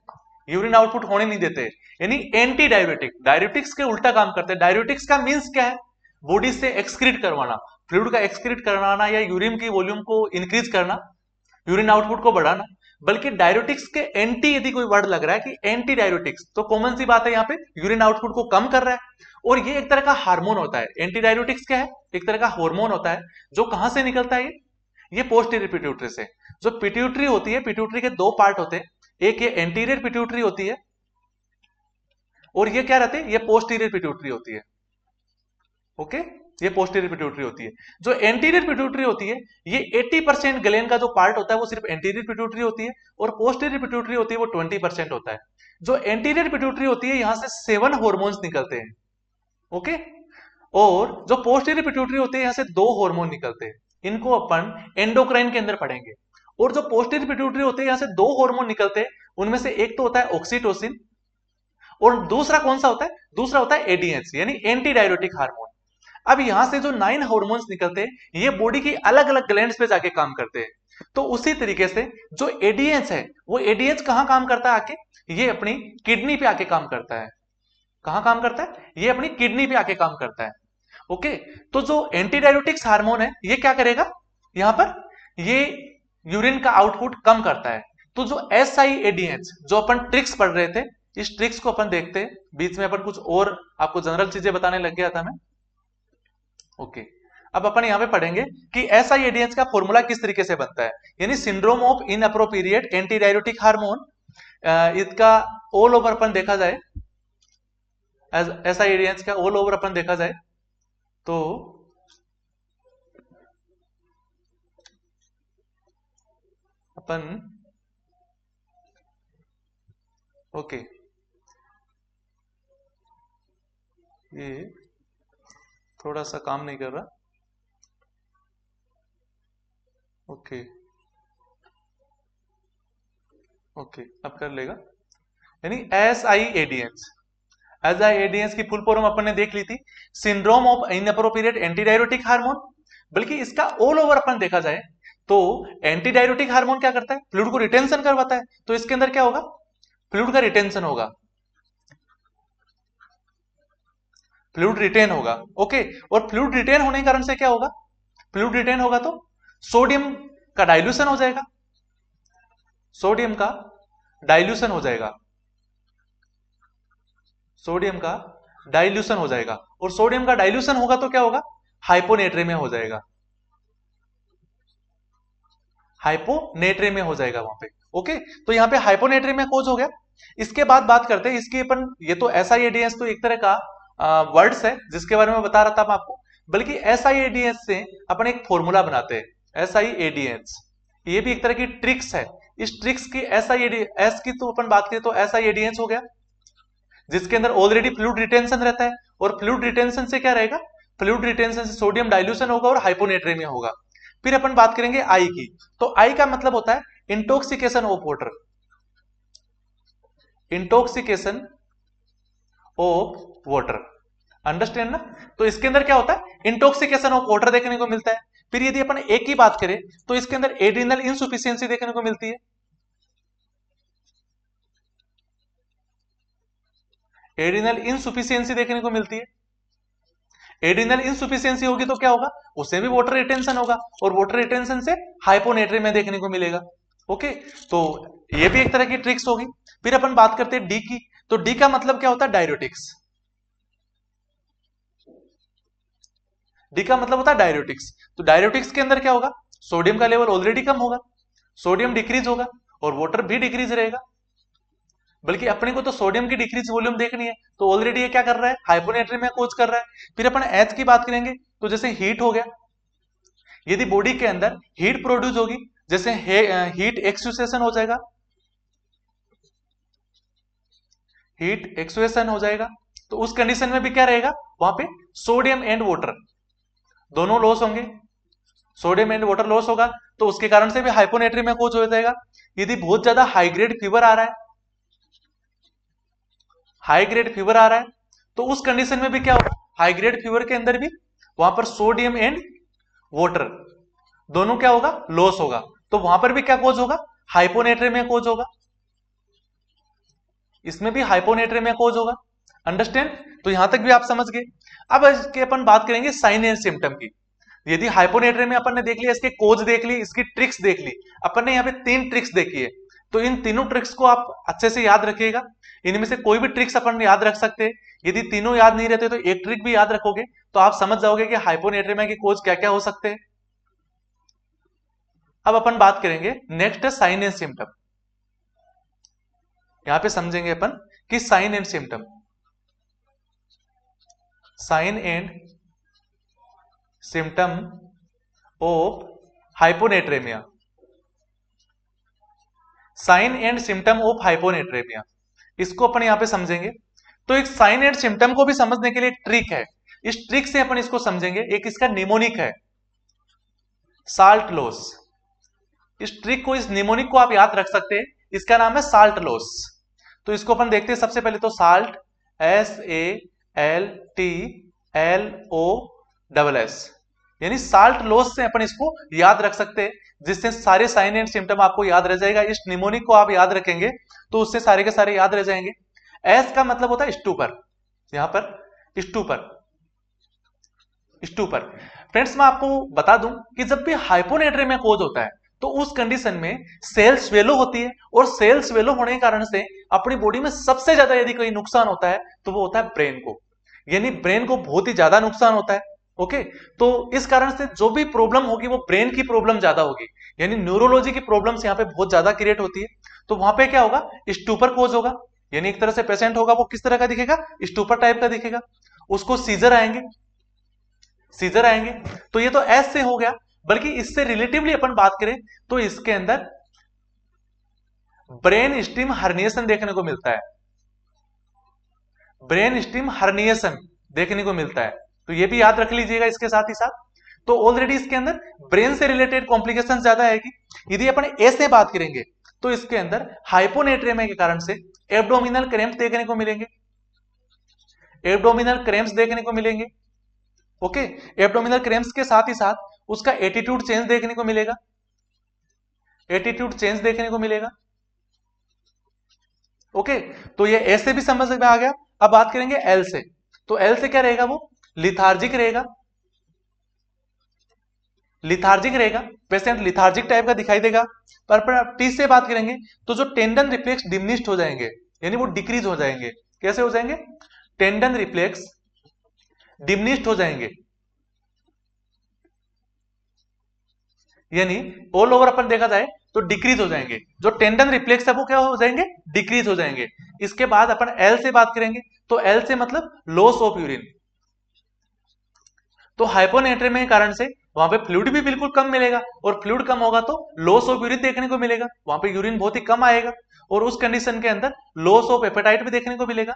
Speaker 1: यूरिन आउटपुट होने नहीं देते। यानी एंटी डायूरेटिक, डायूरेटिक्स के उल्टा काम करते हैं। डायूरेटिक्स का मींस क्या है? बॉडी से एक्सक्रीट करवाना, फ्लूइड का एक्सक्रीट करवाना, या यूरिन की वॉल्यूम को इंक्रीज करना, यूरिन आउटपुट को बढ़ाना। बल्कि डायूरेटिक्स के एंटी यदि कोई वर्ड लग रहा है कि एंटी डायूरेटिक्स, तो कॉमन सी बात है यहाँ पे यूरिन आउटपुट को कम कर रहा है। और ये एक तरह का हार्मोन होता है। एंटी डायूरेटिक्स क्या है? एक तरह का हार्मोन होता है जो कहां से निकलता है? ये पोस्टीरियर पिट्यूटरी से। जो पिट्यूटरी होती है, पिट्यूटरी के दो पार्ट होते हैं, एक ये एंटीरियर पिट्यूटरी होती है और ये क्या रहती है? ये पोस्टीरियर पिट्यूटरी होती है। ओके, ये पोस्टीरियर पिट्यूटरी होती है। जो एंटीरियर पिट्यूटरी होती है, ये 80% ग्लैंड का जो पार्ट होता है वो सिर्फ एंटीरियर पिट्यूटरी होती है, और पोस्टीरियर पिट्यूटरी होती है वो 20% होता है। जो एंटीरियर पिट्यूटरी होती है यहां से 7 हॉर्मोन्स निकलते हैं। ओके, और जो पोस्टीरियर पिट्यूटरी होती है यहां से 2 हार्मोन निकलते हैं। इनको अपन एंडोक्राइन के अंदर पढ़ेंगे। और जो पोस्टीरियर पिट्यूटरी होती है यहां से 2 हार्मोन निकलते हैं, उनमें से एक तो होता है ऑक्सीटोसिन और दूसरा कौन सा होता है? दूसरा होता है एडीएच, यानी एंटी डायूरेटिक हार्मोन। अब यहां से जो 9 हार्मोन्स निकलते हैं ये बॉडी की अलग अलग ग्लैंड्स पे जाके काम करते हैं। तो उसी तरीके से जो एडीएच है वो एडीएच कहां काम करता है आके? ये अपनी किडनी पे आके काम करता है। कहां काम करता है? ये अपनी किडनी पे आके काम करता है। ओके, तो जो एंटी डायूरेटिक्स हार्मोन है ये क्या करेगा यहां पर? ये यूरिन का आउटपुट कम करता है। तो जो SiADH जो अपन ट्रिक्स पढ़ रहे थे, इस ट्रिक्स को अपन देखते हैं। बीच में अपन कुछ और आपको जनरल चीजें बताने लग गया था मैं। ओके, अब अपन यहां पे पढ़ेंगे कि SiADH का फॉर्मूला किस तरीके से बनता है, यानी syndrome of inappropriate anti diuretic hormone. इसका ऑल ओवर अपन देखा जाए, SiADH का ऑल ओवर अपन देखा जाए तो अपन ओके, ये थोड़ा सा काम नहीं कर रहा। ओके ओके, अब कर लेगा। यानी SiADH की फुल फॉर्म अपन ने देख ली थी, syndrome of inappropriate anti diuretic hormone. बल्कि इसका ऑल ओवर अपन देखा जाए तो एंटी डायूरेटिक हार्मोन क्या करता है? फ्लूइड को रिटेंशन करवाता है। तो इसके अंदर क्या होगा? फ्लूइड का रिटेंशन होगा। फ्लूइड रिटेन होगा। ओके, और फ्लूइड रिटेन होने के कारण से क्या होगा, फ्लूइड रिटेन होगा तो सोडियम का डाइल्यूशन हो जाएगा, सोडियम का डाइल्यूशन हो जाएगा, सोडियम का डाइल्यूशन हो जाएगा। और सोडियम का डाइल्यूशन होगा तो क्या होगा, हाइपोनेट्रेमिया हो जाएगा, हाइपोनेट्रेमिया हो जाएगा वहां पे। ओके, तो यहां पे हाइपोनेट्रेमिया कोज हो गया। इसके बाद बात करते हैं इसकी अपन, ये तो एसआईएडीएस तो एक तरह का वर्ड्स है जिसके बारे में बता रहा था मैं आपको, बल्कि एसआईएडीएस से अपन एक फॉर्मूला बनाते हैं, एसआईएडीएस, ये भी एक तरह की ट्रिक्स है। इस ट्रिक्स की एसआईएडीएस की तो अपन बात करें तो एसआईएडीएस हो गया, जिसके अंदर ऑलरेडी फ्लूइड रिटेंशन रहता है, और फ्लूइड रिटेंशन से क्या रहेगा, फ्लूइड रिटेंशन से सोडियम डाइल्यूशन होगा और हाइपोनेट्रेमिया होगा। फिर अपन बात करेंगे आई की, तो आई का मतलब होता है intoxication of water, intoxication of water, understand ना। तो इसके अंदर क्या होता है, इंटॉक्सिकेशन ऑफ वाटर देखने को मिलता है। फिर यदि अपन ए की बात करें तो इसके अंदर एड्रिनल इनसफिशियंसी देखने को मिलती है, एड्रिनल इनसफिशियंसी देखने को मिलती है। एड्रिनल इनसफिशियंसी होगी तो क्या होगा, उससे भी वाटर रिटेंशन होगा, और वाटर रिटेंशन से हाइपोनेट्रेमिया देखने को मिलेगा। ओके, तो ये भी एक तरह की ट्रिक्स होगी। फिर अपन बात करते हैं डी की, तो डी का मतलब क्या होता है, डायरेटिक्स, डी का मतलब होता है डायरेटिक्स। तो डायरेटिक्स के अंदर क्या होगा, सोडियम का लेवल ऑलरेडी कम होगा, सोडियम डिक्रीज होगा और वाटर भी डिक्रीज रहेगा, बल्कि अपने को तो सोडियम की डिक्रीज वॉल्यूम देखनी है, तो ऑलरेडी ये क्या कर रहा है, हाइपोनेट्रेमिया कोज कर रहा है। फिर अपन एच की बात करेंगे तो जैसे हीट हो गया, यदि बॉडी के अंदर हीट प्रोड्यूस होगी, जैसे हीट एक्सुएशन हो जाएगा, हीट एक्सुएशन हो जाएगा, तो उस कंडीशन में भी क्या रहेगा, वहां पे सोडियम एंड वाटर दोनों लॉस होंगे, सोडियम एंड वाटर लॉस होगा, तो उसके कारण से भी हाइपोनेट्रेमिया कोज हो जाएगा। यदि बहुत ज्यादा हाई ग्रेड फीवर आ रहा है, हाई ग्रेड फीवर आ रहा है, तो उस कंडीशन में भी क्या होगा, हाई ग्रेड फीवर के अंदर भी वहां पर सोडियम एंड वाटर दोनों क्या होगा, लॉस होगा, तो वहां पर भी क्या कोज होगा, हाइपोनेट्रेमिया कोज होगा, इसमें भी हाइपोनेट्रेमिया कोज होगा, अंडरस्टैंड। तो यहां तक भी आप समझ गए। अब इसके अपन बात करेंगे साइन एंड सिम्टम की। यदि हाइपोनेट्रेमिया अपन ने देख लिया, इसके कोज देख ली, इसकी ट्रिक्स देख ली, अपन ने यहाँ पे 3 ट्रिक्स देखी है, तो इन तीनों ट्रिक्स को आप अच्छे से याद रखिएगा। इनमें से कोई भी ट्रिक्स अपन याद रख सकते हैं, यदि तीनों याद नहीं रहते तो एक ट्रिक भी याद रखोगे तो आप समझ जाओगे कि हाइपोनेट्रेमिया की कोज क्या क्या हो सकते हैं। अब अपन बात करेंगे नेक्स्ट है साइन एंड सिम्टम। यहां पे समझेंगे अपन कि sign and symptom, sign and symptom of hyponatremia, sign and symptom of hyponatremia, इसको अपन यहां पे समझेंगे। तो एक साइन एंड सिम्टम को भी समझने के लिए एक ट्रिक है, इस ट्रिक से अपन इसको समझेंगे। एक इसका निमोनिक है, साल्ट लॉस, इस ट्रिक को, इस निमोनिक को आप याद रख सकते हैं, इसका नाम है साल्ट लॉस। तो इसको अपन देखते हैं, सबसे पहले तो साल्ट, SALTLOSS, यानी साल्ट लॉस से अपन इसको याद रख सकते हैं, जिससे सारे साइन एंड सिम्टम आपको याद रह जाएगा। इस निमोनिक को आप याद रखेंगे तो उससे सारे के सारे याद रह जाएंगे। एस का मतलब होता है स्टूपर, यहां पर स्टूपर, स्टूपर। फ्रेंड्स मैं आपको बता दूं कि जब भी हाइपोनेट्रेमिया कोज होता है तो उस कंडीशन में सेल स्वेलो होती है, और सेल स्वेलो होने के कारण से अपनी बॉडी में सबसे ज्यादा यदि कोई नुकसान होता है तो वो होता है ब्रेन को, यानी ब्रेन को बहुत ही ज्यादा नुकसान होता है। ओके, तो इस कारण से जो भी प्रॉब्लम होगी वो ब्रेन की प्रॉब्लम ज्यादा होगी, यानी न्यूरोलॉजी की प्रॉब्लम्स यहाँ पे बहुत ज्यादा क्रिएट होती है। तो वहां पे क्या होगा, स्टूपर कोज होगा, यानी एक तरह से पेशेंट होगा वो किस तरह का दिखेगा, स्टूपर टाइप का दिखेगा, उसको सीजर आएंगे, सीजर आएंगे। तो ये तो एस से हो गया, बल्कि इससे रिलेटिवली अपन बात करें तो इसके अंदर ब्रेन स्टीम हर्निएशन देखने को मिलता है, ब्रेन स्टीम हर्निएशन देखने को मिलता है, तो ये भी याद रख लीजिएगा इसके साथ ही साथ। तो ऑलरेडी इसके अंदर ब्रेन से रिलेटेड कॉम्प्लिकेशन ज्यादा आएगी। यदि अपन ए से बात करेंगे तो इसके अंदर हाइपोनेट्रेमिया के कारण से एब्डोमिनल क्रैम्प्स देखने को मिलेंगे, एब्डोमिनल क्रैम्प्स देखने को मिलेंगे। ओके, एब्डोमिनल क्रैम्प्स के साथ ही साथ उसका एटीट्यूड चेंज देखने को मिलेगा, एटीट्यूड चेंज देखने को मिलेगा। ओके, तो ये ए से भी समझ में आ गया। अब बात करेंगे एल से, तो एल से क्या रहेगा, वो लिथार्जिक रहेगा, लिथार्जिक रहेगा, पेशेंट लिथार्जिक टाइप का दिखाई देगा। पर अपन टी से बात करेंगे तो जो टेंडन रिफ्लेक्स डिमिनिश्ड हो जाएंगे, यानी वो डिक्रीज हो जाएंगे। कैसे हो जाएंगे, टेंडन रिफ्लेक्स डिमिनिश्ड हो जाएंगे, यानी ऑल ओवर अपन देखा जाए तो डिक्रीज हो जाएंगे। जो टेंडन रिफ्लेक्स है वो क्या हो जाएंगे, डिक्रीज हो जाएंगे। इसके बाद अपन एल से बात करेंगे तो एल से मतलब लॉस ऑफ यूरिन। तो हाइपोनेट्रेमिया के कारण से वहां पे फ्लूइड भी बिल्कुल कम मिलेगा, और फ्लूइड कम होगा तो लॉस ऑफ यूरिन देखने को मिलेगा, वहां पे यूरिन बहुत ही कम आएगा, और उस कंडीशन के अंदर लॉस ऑफ एपेटाइट भी देखने को मिलेगा।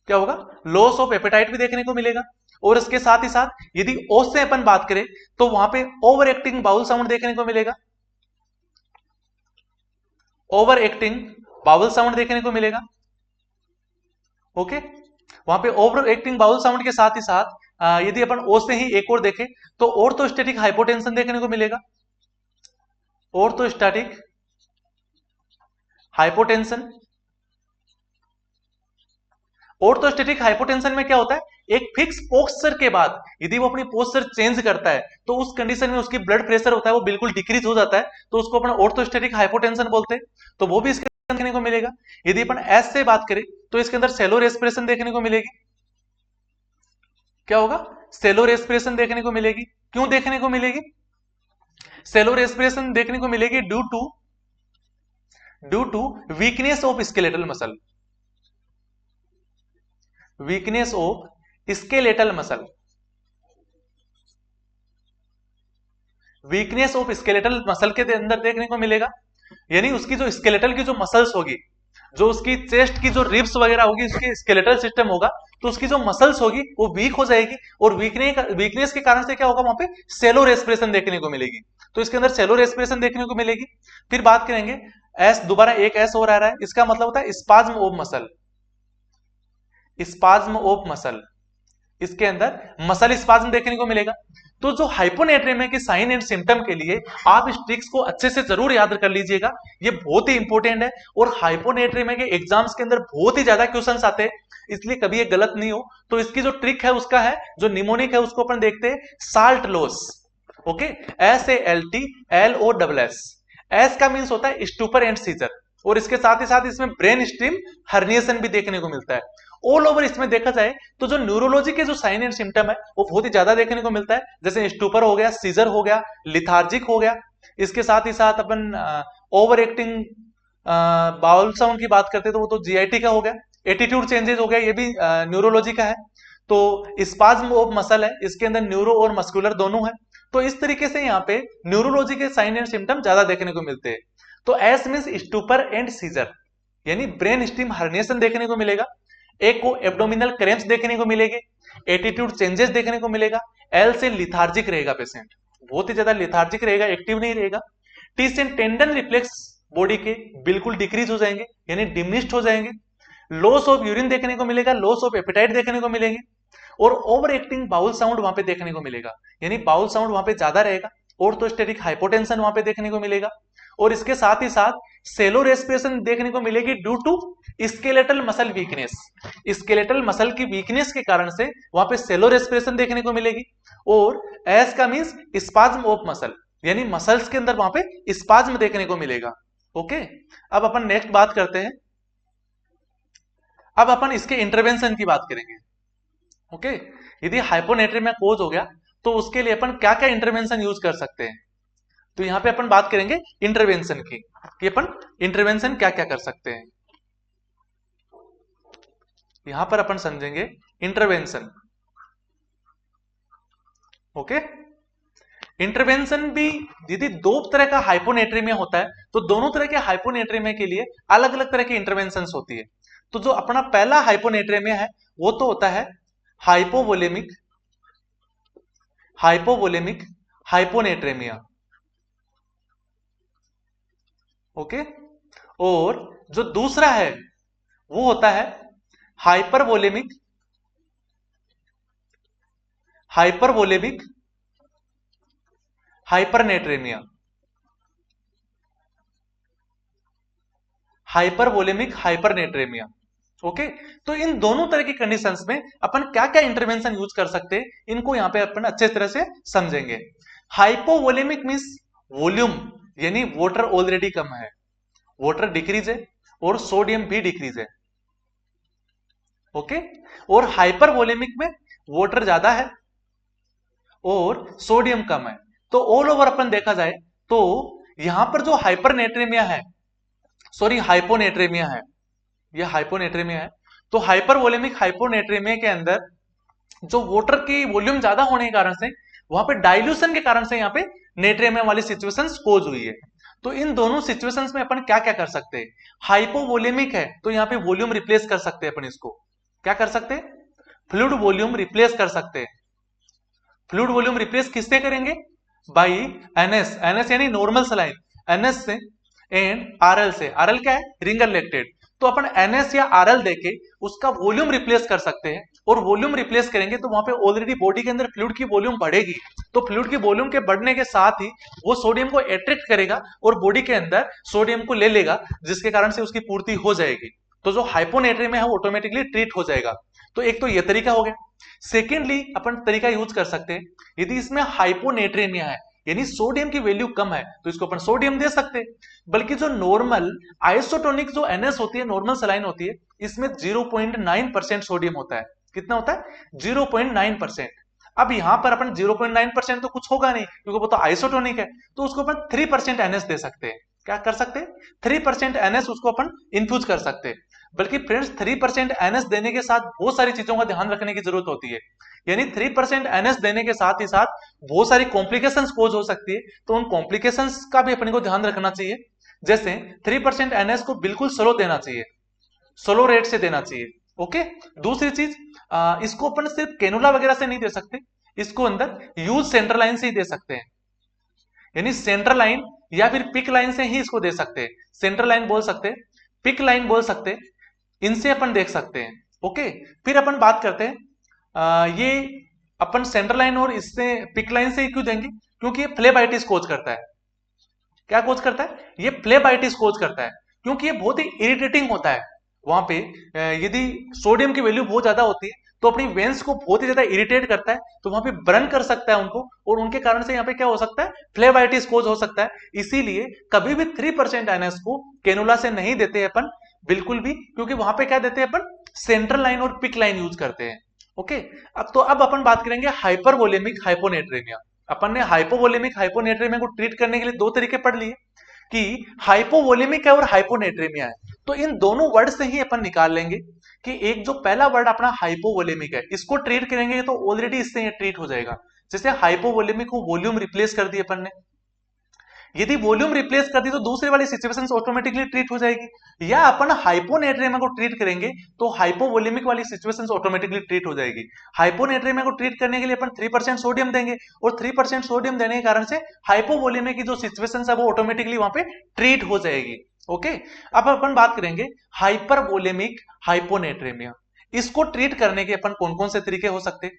Speaker 1: क्या होगा, लॉस ऑफ एपेटाइट भी देखने को मिलेगा। और इसके साथ ही साथ यदि ओ से अपन बात करें तो वहां पे ओवर एक्टिंग बाउल साउंड देखने को मिलेगा, ओवर एक्टिंग बाउल साउंड देखने को मिलेगा। ओके, वहां पे ओवर एक्टिंग बाउल साउंड के साथ ही साथ यदि अपन ओ से ही एक और देखें तो ऑर्थोस्टैटिक हाइपोटेंशन देखने को मिलेगा, ऑर्थोस्टैटिक हाइपोटेंशन। ऑर्थोस्टैटिक हाइपोटेंशन में क्या होता है, एक फिक्स पोस्चर के बाद यदि वो अपनी पोस्चर चेंज करता है तो उस कंडीशन में उसकी ब्लड प्रेशर होता है वो बिल्कुल डिक्रीज हो जाता है, तो उसको अपन ऑर्थोस्टैटिक हाइपोटेंशन बोलते हैं। तो वो भी इसके अंदर देखने को मिलेगा। यदि अपन एस से बात करें तो इसके अंदर सेलो रेस्पिरेशन देखने को मिलेगी। क्या होगा, सेलो रेस्पिरेशन देखने को मिलेगी। क्यों देखने को मिलेगी, सेलो रेस्पिरेशन देखने को मिलेगी due to weakness of skeletal muscle, weakness of skeletal muscle, weakness of skeletal muscle के अंदर देखने को मिलेगा। यानी उसकी जो स्केलेटल की जो मसल्स होगी, जो उसकी चेस्ट की जो रिब्स वगैरह होगी, उसकी स्केलेटल सिस्टम होगा, तो उसकी जो मसल्स होगी वो वीक हो जाएगी, और वीकनेस के कारण से क्या होगा, वहां पे सेलो रेस्पिरेशन देखने को मिलेगी। तो इसके अंदर सेलो रेस्पिरेशन देखने को मिलेगी। फिर बात करेंगे एस, दोबारा एक एस और आ रहा है, इसका मतलब होता है spasm of muscle, spasm of muscle. इसके अंदर मसल स्पाज्म देखने को मिलेगा। तो जो हाइपोनेट्रेमिया के साइन एंड सिम्टम के लिए आप इस ट्रिक्स को अच्छे से जरूर याद कर लीजिएगा, ये बहुत ही इंपॉर्टेंट है, और हाइपोनेट्रेमिया के एग्जाम्स के अंदर बहुत ही ज्यादा क्वेश्चंस आते हैं, इसलिए कभी ये गलत नहीं हो। तो इसकी जो ट्रिक है उसका है, जो निमोनिक है उसको अपन देखते हैं salt loss. Okay, SALT S का मीन्स होता है स्टूपर एंड सीजर, और इसके साथ ही साथ इसमें ब्रेन स्ट्रीम हर्निएशन भी देखने को मिलता है। ऑल ओवर इसमें देखा जाए तो जो न्यूरोलॉजी के जो साइन एंड सिम्टम है वो बहुत ही ज्यादा देखने को मिलता है, जैसे स्टूपर हो गया, सीजर हो गया, लिथार्जिक हो गया। इसके साथ ही साथ अपन ओवर एक्टिंग बाउल साउंड की बात करते हैं तो वो तो जीआईटी का हो गया, एटीट्यूड चेंजेस हो गया, ये भी न्यूरोलॉजी का है। तो स्पाज्म ऑफ मसल है, इसके अंदर न्यूरो और मस्कुलर दोनों है। तो इस तरीके से यहाँ पे न्यूरोलॉजी के साइन एंड सिम्टम ज्यादा देखने को मिलते हैं। तो S means stupor and seizure, यानी ब्रेन स्टीम हर्निएशन देखने को मिलेगा। एक को एब्डोमिनल क्रैम्प्स देखने को मिलेंगे, एटीट्यूड चेंजेस देखने को मिलेगा। एल से लिथार्जिक रहेगा पेशेंट, बहुत ही ज्यादा लिथार्जिक रहेगा, एक्टिव नहीं रहेगा। टी से टेंडन रिफ्लेक्स बॉडी के बिल्कुल डिक्रीज हो जाएंगे, यानी डिमिनिश्ड हो जाएंगे। लॉस ऑफ यूरिन देखने को मिलेगा, लॉस ऑफ एपेटाइट देखने को मिलेंगे, और ओवर एक्टिंग बाउल साउंड वहां पे देखने को मिलेगा, यानी बाउल साउंड वहां पे ज्यादा रहेगा। ऑर्थोस्टैटिक हाइपोटेंशन वहां पे देखने को मिलेगा, और इसके साथ ही साथ सेलो रेस्पिरेशन देखने को मिलेगी due to skeletal muscle weakness. Skeletal muscle की वीकनेस के कारण से वहां पे सेलो रेस्पिरेशन देखने को मिलेगी। और एस का मींस स्पाज्म ऑफ मसल, यानी मसल्स के अंदर वहां पे स्पाज्म देखने को मिलेगा। ओके, अब अपन नेक्स्ट बात करते हैं, अब अपन इसके इंटरवेंशन की बात करेंगे। ओके, यदि हाइपोनेट्रेमिया कोज हो गया तो उसके लिए अपन क्या क्या इंटरवेंशन यूज कर सकते हैं। तो यहां पे अपन बात करेंगे इंटरवेंशन की, कि अपन इंटरवेंशन क्या क्या कर सकते हैं। यहां पर अपन समझेंगे इंटरवेंशन। ओके, इंटरवेंशन भी यदि दो तरह का हाइपोनेट्रेमिया होता है तो दोनों तरह के हाइपोनेट्रेमिया के लिए अलग अलग तरह की इंटरवेंशन होती है। तो जो अपना पहला हाइपोनेट्रेमिया है वो तो होता है हाइपोवोलेमिक, हाइपोवोलेमिक हाइपोनेट्रेमिया। ओके, और जो दूसरा है वो होता है hypervolemic, hypervolemic hypernatremia, hypervolemic hypernatremia. Okay, तो इन दोनों तरह की कंडीशंस में अपन क्या क्या इंटरवेंशन यूज कर सकते हैं, इनको यहां पे अपन अच्छे तरह से समझेंगे। हाइपोवोलेमिक मींस वॉल्यूम, यानी वाटर ऑलरेडी कम है, वाटर डिक्रीज है और सोडियम भी डिक्रीज है। ओके, और हाइपरवोलेमिक में वाटर ज्यादा है और सोडियम कम है। तो ऑल ओवर अपन देखा जाए तो यहां पर जो हाइपरनेट्रेमिया है, सॉरी हाइपोनेट्रेमिया है, यह हाइपोनेट्रेमिया है। तो हाइपरवोलेमिक हाइपोनेट्रेमिया के अंदर जो वाटर की वॉल्यूम ज्यादा होने के कारण से वहां पे डाइल्यूशन के कारण से यहाँ पे नेट्रेमिया वाली सिचुएशंस कोज हुई है। तो इन दोनों सिचुएशंस में अपन क्या क्या कर सकते हैं, हाइपोवोलेमिक है तो यहाँ पे वॉल्यूम रिप्लेस कर सकते हैं अपन, इसको क्या कर सकते हैं, फ्लूइड वॉल्यूम रिप्लेस कर सकते हैं। फ्लूइड वॉल्यूम रिप्लेस किससे करेंगे, बाई एनएस, एनएस यानी नॉर्मल सलाइन, एनएस से एंड आरएल से, आरएल क्या है, रिंगर लैक्टेट। तो अपन एनएस या आरएल देके उसका वॉल्यूम रिप्लेस कर सकते हैं, और वॉल्यूम रिप्लेस करेंगे तो वहां पे ऑलरेडी बॉडी के अंदर फ्लूइड की वॉल्यूम बढ़ेगी, तो फ्लूइड की वॉल्यूम के बढ़ने के साथ ही वो सोडियम को अट्रैक्ट करेगा और बॉडी के अंदर सोडियम को ले लेगा, जिसके कारण से उसकी पूर्ति हो जाएगी। तो जो हाइपोनेट्रेमिया है वो ऑटोमेटिकली ट्रीट हो जाएगा। तो एक तो ये तरीका हो गया। सेकेंडली अपन तरीका यूज कर सकते हैं, यदि इसमें हाइपोनेट्रेमिया है यानी सोडियम की वैल्यू कम है तो इसको अपन सोडियम दे सकते हैं, बल्कि जो नॉर्मल आइसोटोनिक जो एनएस होती है, नॉर्मल सलाइन होती है, इसमें 0.9% सोडियम होता है। कितना होता है, 0.9%। अब यहां पर अपन 0.9% तो कुछ होगा नहीं क्योंकि वो तो आइसोटोनिक है, तो उसको अपन 3% एनएस दे सकते हैं। क्या कर सकते हैं, 3% एनएस उसको अपन इन्फ्यूज कर सकते हैं। बल्कि फ्रेंड्स 3% एनएस देने के साथ बहुत सारी चीजों का ध्यान रखने की जरूरत होती है, यानी 3% एनएस देने के साथ ही साथ बहुत सारी कॉम्प्लिकेशंस कोज हो सकती है, तो उन कॉम्प्लिकेशंस का भी अपने को ध्यान रखना चाहिए। जैसे 3% एनएस को बिल्कुल स्लो देना चाहिए, स्लो रेट से देना चाहिए। ओके, दूसरी चीज, इसको अपन सिर्फ कैनुला वगैरह से नहीं दे सकते, इसको अंदर यूज सेंट्रल लाइन से ही दे सकते हैं, यानी सेंट्रल लाइन या फिर पिक लाइन से ही इसको दे सकते हैं। सेंट्रल लाइन बोल सकते हैं, पिक लाइन बोल सकते हैं, इनसे अपन देख सकते हैं। ओके, फिर अपन बात करते हैं, ये अपन सेंट्रल लाइन और इससे पिक लाइन से ही क्यों देंगे, क्योंकि ये फ्लेबाइटिस कोज करता है। क्या कोज करता है, ये फ्लेबाइटिस कोज करता है, क्योंकि ये बहुत ही इरिटेटिंग होता है। वहां पे यदि सोडियम की वैल्यू बहुत ज्यादा होती है तो अपनी वेंस को बहुत ही ज्यादा इरिटेट करता है, तो वहां पे बर्न कर सकता है उनको, और उनके कारण से यहाँ पे क्या हो सकता है, फ्लेबाइटिस कोज हो सकता है। इसीलिए कभी भी 3% एनएस को कैनुला से नहीं देते अपन, बिल्कुल भी, क्योंकि वहां पे क्या देते हैं अपन, सेंट्रल लाइन और पिक लाइन यूज करते हैं। ओके, अब अपन बात करेंगे हाइपरवोलेमिक हाइपोनेट्रेमिया। अपन ने हाइपोवोलेमिक हाइपोनेट्रेमिया को ट्रीट करने के लिए दो तरीके पढ़ लिए कि हाइपोवोलेमिक है और हाइपोनेट्रेमिया है। तो इन दोनों वर्ड से ही अपन निकाल लेंगे कि एक जो पहला वर्ड अपना हाइपोवोलेमिक है, इसको ट्रीट करेंगे तो ऑलरेडी इससे ये ट्रीट हो जाएगा। जैसे हाइपोवोलेमिक को वॉल्यूम रिप्लेस कर दी अपन ने, यदि वॉल्यूम रिप्लेस कर दी तो दूसरी वाली सिचुएशन ऑटोमेटिकली ट्रीट हो जाएगी। या अपन हाइपोनेट्रेमिया को ट्रीट करेंगे तो हाइपोवोलेमिक वाली सिचुएशन ऑटोमेटिकली ट्रीट हो जाएगी। हाइपोनेट्रेमिया को ट्रीट करने के लिए अपन 3% सोडियम देंगे, और 3% सोडियम देने के कारण से हाइपोवोलेमिक की जो सिचुएशन है वो ऑटोमेटिकली वहां पे ट्रीट हो जाएगी। ओके, अब अपन बात करेंगे हाइपरवोलेमिक हाइपोनेट्रेमिया। इसको ट्रीट करने के अपन कौन कौन से तरीके हो सकते हैं,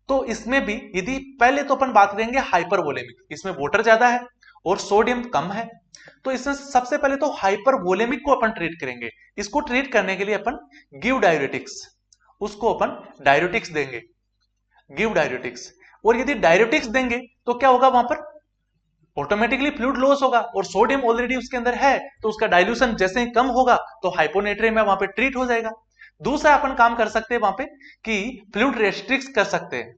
Speaker 1: तो इसमें भी यदि पहले तो अपन बात करेंगे हाइपरवोलेमिक, इसमें वाटर ज्यादा है और सोडियम कम है, तो इसमें सबसे पहले तो हाइपरवोलेमिक को अपन ट्रीट करेंगे। इसको ट्रीट करने के लिए अपन गिव डायरेटिक्स, उसको अपन डायरेटिक्स देंगे, गिव डायरेटिक्स। और यदि डायरेटिक्स देंगे तो क्या होगा, वहां पर ऑटोमेटिकली फ्लूइड लॉस होगा, और सोडियम ऑलरेडी उसके अंदर है, तो उसका डाइल्यूशन जैसे ही कम होगा तो हाइपोनेट्रेमिया वहां पे ट्रीट हो जाएगा। दूसरा अपन काम कर सकते हैं वहां पे कि फ्लूइड रेस्ट्रिक्ट कर सकते हैं,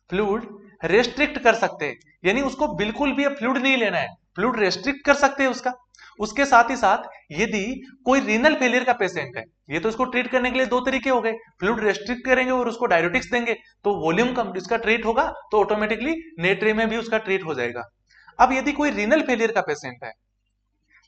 Speaker 1: फ्लूइड रेस्ट्रिक्ट कर सकते हैं, यानी उसको बिल्कुल भी अब फ्लूइड नहीं लेना है, फ्लूइड रेस्ट्रिक्ट कर सकते हैं उसका। उसके साथ ही साथ यदि कोई रीनल फेलियर का पेशेंट है, ये तो इसको ट्रीट करने के लिए दो तरीके हो गए, फ्लूइड रेस्ट्रिक्ट करेंगे और उसको डायरेटिक्स देंगे तो वॉल्यूम कम इसका ट्रीट होगा, तो ऑटोमेटिकली नेट्रेमिया भी उसका ट्रीट हो जाएगा। अब यदि कोई रीनल फेलियर का पेशेंट है,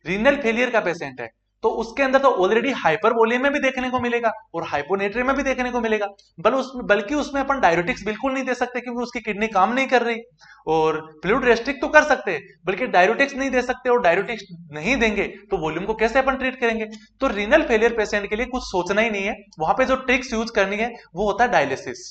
Speaker 1: रीनल फेलियर का पेशेंट है, तो उसके अंदर तो ऑलरेडी हाइपरवोलेमिया भी देखने को मिलेगा और हाइपोनेट्रेमिया भी देखने को मिलेगा, बल्कि उसमें अपन डायरेटिक्स बिल्कुल नहीं दे सकते क्योंकि उसकी किडनी काम नहीं कर रही। और फ्लूइड रेस्ट्रिक्ट तो कर सकते हैं, बल्कि डायरेटिक्स नहीं दे सकते, और डायरेटिक्स नहीं देंगे तो वॉल्यूम को कैसे अपन ट्रीट करेंगे। तो रीनल फेलियर पेशेंट के लिए कुछ सोचना ही नहीं है, वहां पे जो ट्रिक्स यूज करनी है वो होता है डायलिसिस।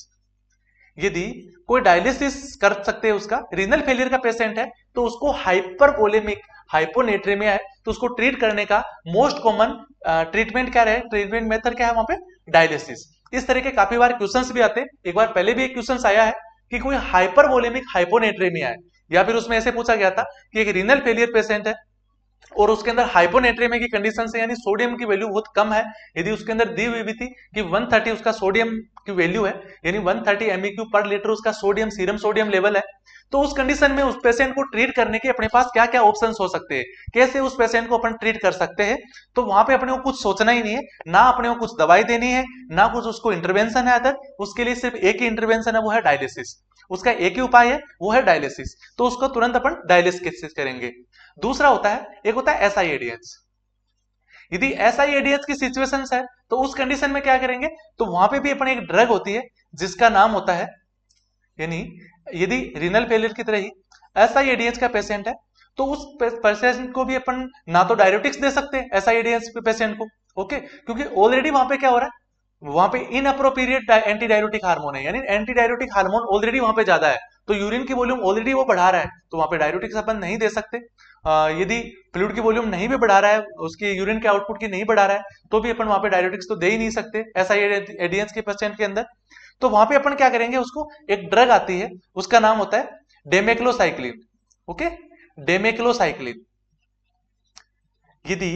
Speaker 1: यदि कोई डायलिसिस कर सकते हैं, उसका रीनल फेलियर का पेशेंट है तो उसको हाइपरवोलेमिक हाइपोनेट्रेमिया है तो उसको ट्रीट करने का मोस्ट कॉमन ट्रीटमेंट क्या रहे, ट्रीटमेंट मेथड क्या है वहां पे, डायलिसिस। इस तरह के काफी बार क्वेश्चंस भी आते हैं। एक बार पहले भी एक क्वेश्चन आया है कि कोई हाइपरवोलेमिक हाइपोनेट्रेमिया है, या फिर उसमें ऐसे पूछा गया था कि एक रीनल फेलियर पेशेंट है और उसके अंदर हाइपोनेट्रेमिया की कंडीशन से, यानी सोडियम की वैल्यू बहुत कम है, यदि उसके अंदर दी हुई भी थी कि 130 उसका सोडियम की वैल्यू है, यानी 130 MEQ पर लीटर उसका सोडियम सीरम सोडियम लेवल है, तो उस कंडीशन में उस पेशेंट को ट्रीट करने के अपने पास क्या क्या ऑप्शंस हो सकते हैं, कैसे उस पेशेंट को अपन ट्रीट कर सकते हैं। तो वहां पे अपने को कुछ सोचना ही नहीं है, ना अपने को कुछ दवाई देनी है, ना कुछ उसको इंटरवेंशन है अदर, उसके लिए सिर्फ एक ही इंटरवेंशन है, वो है डायलिसिस। उसका एक ही उपाय है, वो है डायलिसिस। तो उसको तुरंत अपन डायलिसिस करेंगे। दूसरा होता है, एक होता है SIADH। यदि SIADH की सिचुएशन है तो उस कंडीशन में क्या करेंगे, तो वहां पे भी अपन एक ड्रग होती है जिसका नाम होता है, यानी यदि रीनल फेलियर की तरह ही SIADH का पेशेंट है तो उस पेशेंट को भी अपन ना तो डायरेटिक्स दे सकते हैं SIADH पेशेंट को, ओके, क्योंकि ऑलरेडी वहां पे क्या हो रहा है, वहां पे इनअप्रोप्रिएट एंटी डायरेटिक हार्मोन है, यानी एंटी डायरेटिक हार्मोन ऑलरेडी वहां पे ज्यादा है, तो यूरिन की वॉल्यूम ऑलरेडी वो बढ़ा रहा है, तो वहां पे डायरेटिक्स अपन नहीं दे सकते। यदि फ्लूइड की वॉल्यूम नहीं भी बढ़ा रहा है, उसकी यूरिन के आउटपुट की नहीं बढ़ा रहा है, तो भी अपन वहां पे डायरेटिक्स तो दे ही नहीं सकते SIADH के पेशेंट के अंदर। तो वहां पे अपन क्या करेंगे, उसको एक ड्रग आती है, उसका नाम होता है डेमेक्लोसाइक्लिन, ओके, डेमेक्लोसाइक्लिन। यदि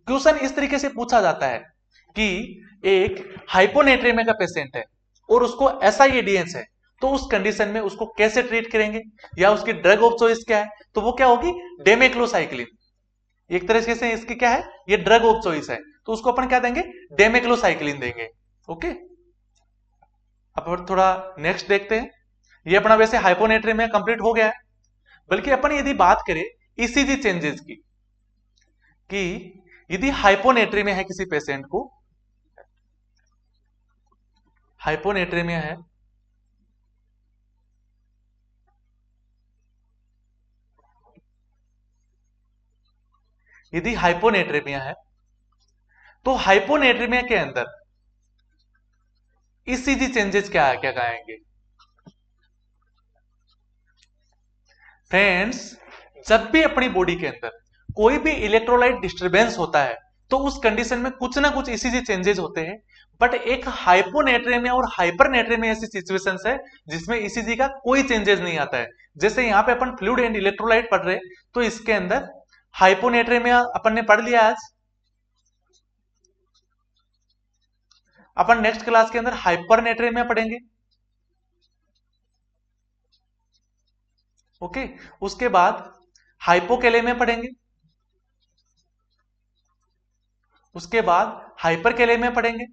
Speaker 1: क्वेश्चन इस तरीके से पूछा जाता है कि एक हाइपोनेट्रेमिया का पेशेंट है और उसको SIADH है, तो उस कंडीशन में उसको कैसे ट्रीट करेंगे, या उसकी ड्रग ऑफ चॉइस क्या है, तो वो क्या होगी, डेमेक्लोसाइक्लिन। एक तरीके से इसकी क्या है, ये ड्रग ऑफ चॉइस है, तो उसको अपन क्या देंगे, डेमेक्लोसाइक्लिन देंगे, ओके। अब थोड़ा नेक्स्ट देखते हैं। ये अपना वैसे हाइपोनेट्रेमिया कंप्लीट हो गया है, बल्कि अपन यदि बात करें ECG चेंजेस की, कि यदि हाइपोनेट्रेमिया है किसी पेशेंट को, हाइपोनेट्रेमिया है, यदि हाइपोनेट्रेमिया है तो हाइपोनेट्रेमिया के अंदर ECG चेंजेस क्या क्या आएंगे। फ्रेंड्स, जब भी अपनी बॉडी के अंदर कोई भी इलेक्ट्रोलाइट डिस्टरबेंस होता है तो उस कंडीशन में कुछ ना कुछ ECG चेंजेस होते हैं, बट एक हाइपोनेट्रेमिया और हाइपरनेट्रेमिया ऐसी सिचुएशंस है जिसमें ECG का कोई चेंजेस नहीं आता है। जैसे यहां पे अपन फ्लूइड एंड इलेक्ट्रोलाइट पढ़ रहे, तो इसके अंदर हाइपोनेट्रेमिया अपन ने पढ़ लिया आज, अपन नेक्स्ट क्लास के अंदर हाइपरनेट्रेमिया पढ़ेंगे, ओके। उसके बाद हाइपोकैलेमिया पढ़ेंगे, उसके बाद हाइपरकैलेमिया पढ़ेंगे,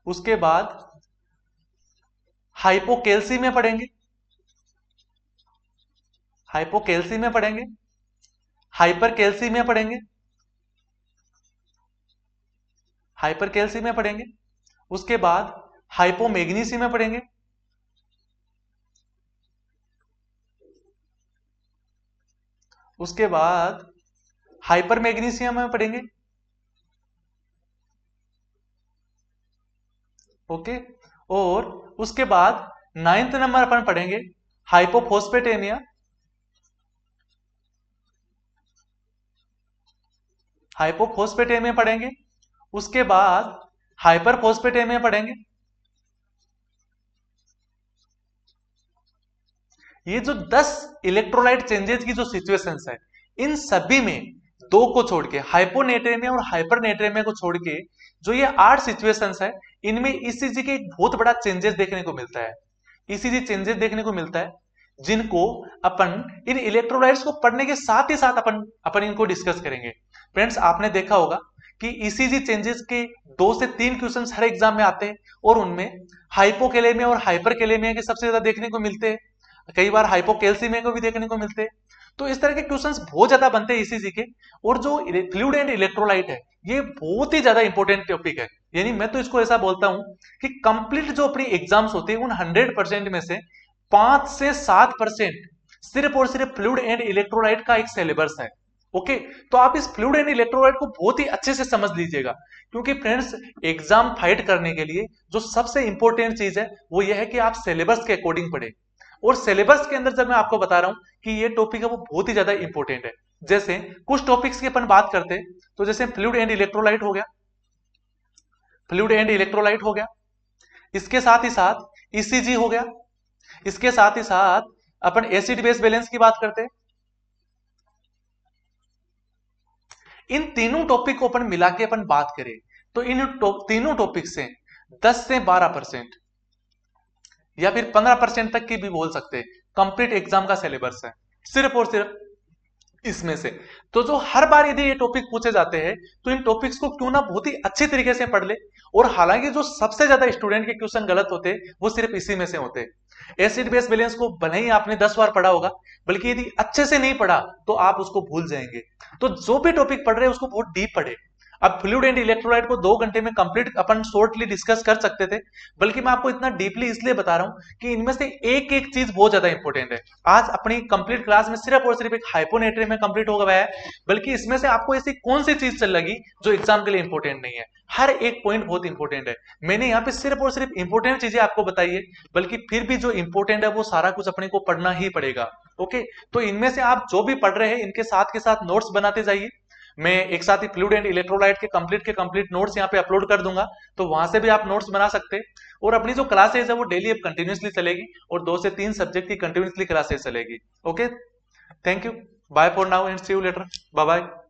Speaker 1: उसके बाद हाइपोकैल्सीमिया पढ़ेंगे, हाइपोकैल्सीमिया पढ़ेंगे, हाइपरकैल्सीमिया पढ़ेंगे, हाइपरकैल्सीमिया पढ़ेंगे, उसके बाद हाइपोमैग्नीसीमिया पढ़ेंगे, उसके बाद हाइपरमैग्नीसियम में पढ़ेंगे, ओके। और उसके बाद 9th नंबर अपन पढ़ेंगे हाइपोफोस्फेटेमिया, हाइपोफोस्फेटेमिया पढ़ेंगे, उसके बाद हाइपरफोस्फेटेमिया पढ़ेंगे। ये जो 10 इलेक्ट्रोलाइट चेंजेस की जो सिचुएशंस है, इन सभी में दो को छोड़ के, हाइपोनेट्रेमिया और हाइपरनेट्रेमिया को छोड़ के, जो ये 8 सिचुएशंस है, इनमें ECG के एक बहुत बड़ा चेंजेस देखने को मिलता है। ECG चेंजेस देखने को मिलता है जिनको अपन इन इलेक्ट्रोलाइट्स को पढ़ने के साथ ही साथ अपन इनको डिस्कस करेंगे। फ्रेंड्स, आपने देखा होगा कि ECG चेंजेस के 2 से 3 क्वेश्चंस हर एग्जाम में आते हैं और उनमें हाइपोकैलेमिया और हाइपरकैलेमिया के सबसे ज्यादा देखने को मिलते हैं, कई बार हाइपोकैल्सीमिया को भी देखने को मिलते हैं। तो इस तरह के क्वेश्चंस बहुत ज्यादा बनते हैं ECG के। और जो फ्लूइड एंड इलेक्ट्रोलाइट है, ये बहुत ही ज्यादा इंपॉर्टेंट टॉपिक है, यानी मैं तो इसको ऐसा बोलता हूं कि कंप्लीट जो अपनी एग्जाम्स होती है उन 100% में से 5 से 7% सिर्फ और सिर्फ फ्लूइड एंड इलेक्ट्रोलाइट का एक सिलेबस है, ओके। तो आप इस फ्लूइड एंड इलेक्ट्रोलाइट को बहुत ही अच्छे से समझ लीजिएगा, क्योंकि फ्रेंड्स, एग्जाम फाइट करने के लिए जो सबसे इंपॉर्टेंट चीज है वो यह है कि आप सिलेबस के अकॉर्डिंग पढ़े, और सिलेबस के अंदर जब मैं आपको बता रहा हूं कि ये टॉपिक है वो बहुत ही ज्यादा इंपॉर्टेंट है। जैसे कुछ टॉपिक्स की अपन बात करते हैं, तो जैसे फ्लूइड एंड इलेक्ट्रोलाइट हो गया, फ्लूइड एंड इलेक्ट्रोलाइट हो गया, इसके साथ ही साथ ईसीजी हो गया, इसके साथ ही साथ अपन एसिड बेस बैलेंस की बात करते हैं। इन तीनों टॉपिक को अपन मिला के अपन बात करें तो इन तीनों टॉपिक से 10 से 12% या फिर 15% तक की भी बोल सकते हैं कंप्लीट एग्जाम का सिलेबस है, सिर्फ और सिर्फ इसमें से। तो जो हर बार यदि ये टॉपिक पूछे जाते हैं तो इन टॉपिक्स को क्यों ना बहुत ही अच्छी तरीके से पढ़ ले। और हालांकि जो सबसे ज्यादा स्टूडेंट के क्वेश्चन गलत होते हैं वो सिर्फ इसी में से होते हैं। एसिड बेस बैलेंस को भले ही आपने 10 बार पढ़ा होगा, बल्कि यदि अच्छे से नहीं पढ़ा तो आप उसको भूल जाएंगे। तो जो भी टॉपिक पढ़ रहे हैं उसको बहुत डीप पढ़े। अब फ्लूइड एंड इलेक्ट्रोलाइट को 2 घंटे में कंप्लीट अपन शॉर्टली डिस्कस कर सकते थे, बल्कि मैं आपको इतना डीपली इसलिए बता रहा हूं कि इनमें से एक एक चीज बहुत ज्यादा इंपॉर्टेंट है। आज अपनी कंप्लीट क्लास में सिर्फ और सिर्फ एक हाइपोनेट्री में कंप्लीट हो गया है, बल्कि इसमें से आपको ऐसी कौन सी चीज चल लगी जो एग्जाम के लिए इंपॉर्टेंट नहीं है। हर एक पॉइंट बहुत इंपॉर्टेंट है। मैंने यहाँ पे सिर्फ और सिर्फ इंपॉर्टेंट चीजें आपको बताई है, बल्कि फिर भी जो इंपॉर्टेंट है वो सारा कुछ अपने को पढ़ना ही पड़ेगा। ओके, तो इनमें से आप जो भी पढ़ रहे हैं इनके साथ के साथ नोट्स बनाते जाइए। मैं एक साथ ही फ्लूइड एंड इलेक्ट्रोलाइट के कंप्लीट नोट्स यहाँ पे अपलोड कर दूंगा, तो वहां से भी आप नोट्स बना सकते हैं। और अपनी जो क्लासेज है वो डेली अब कंटिन्यूसली चलेगी और 2 से 3 सब्जेक्ट की कंटिन्यूसली क्लासेज चलेगी। Okay, thank you, bye for now and see you later, bye bye.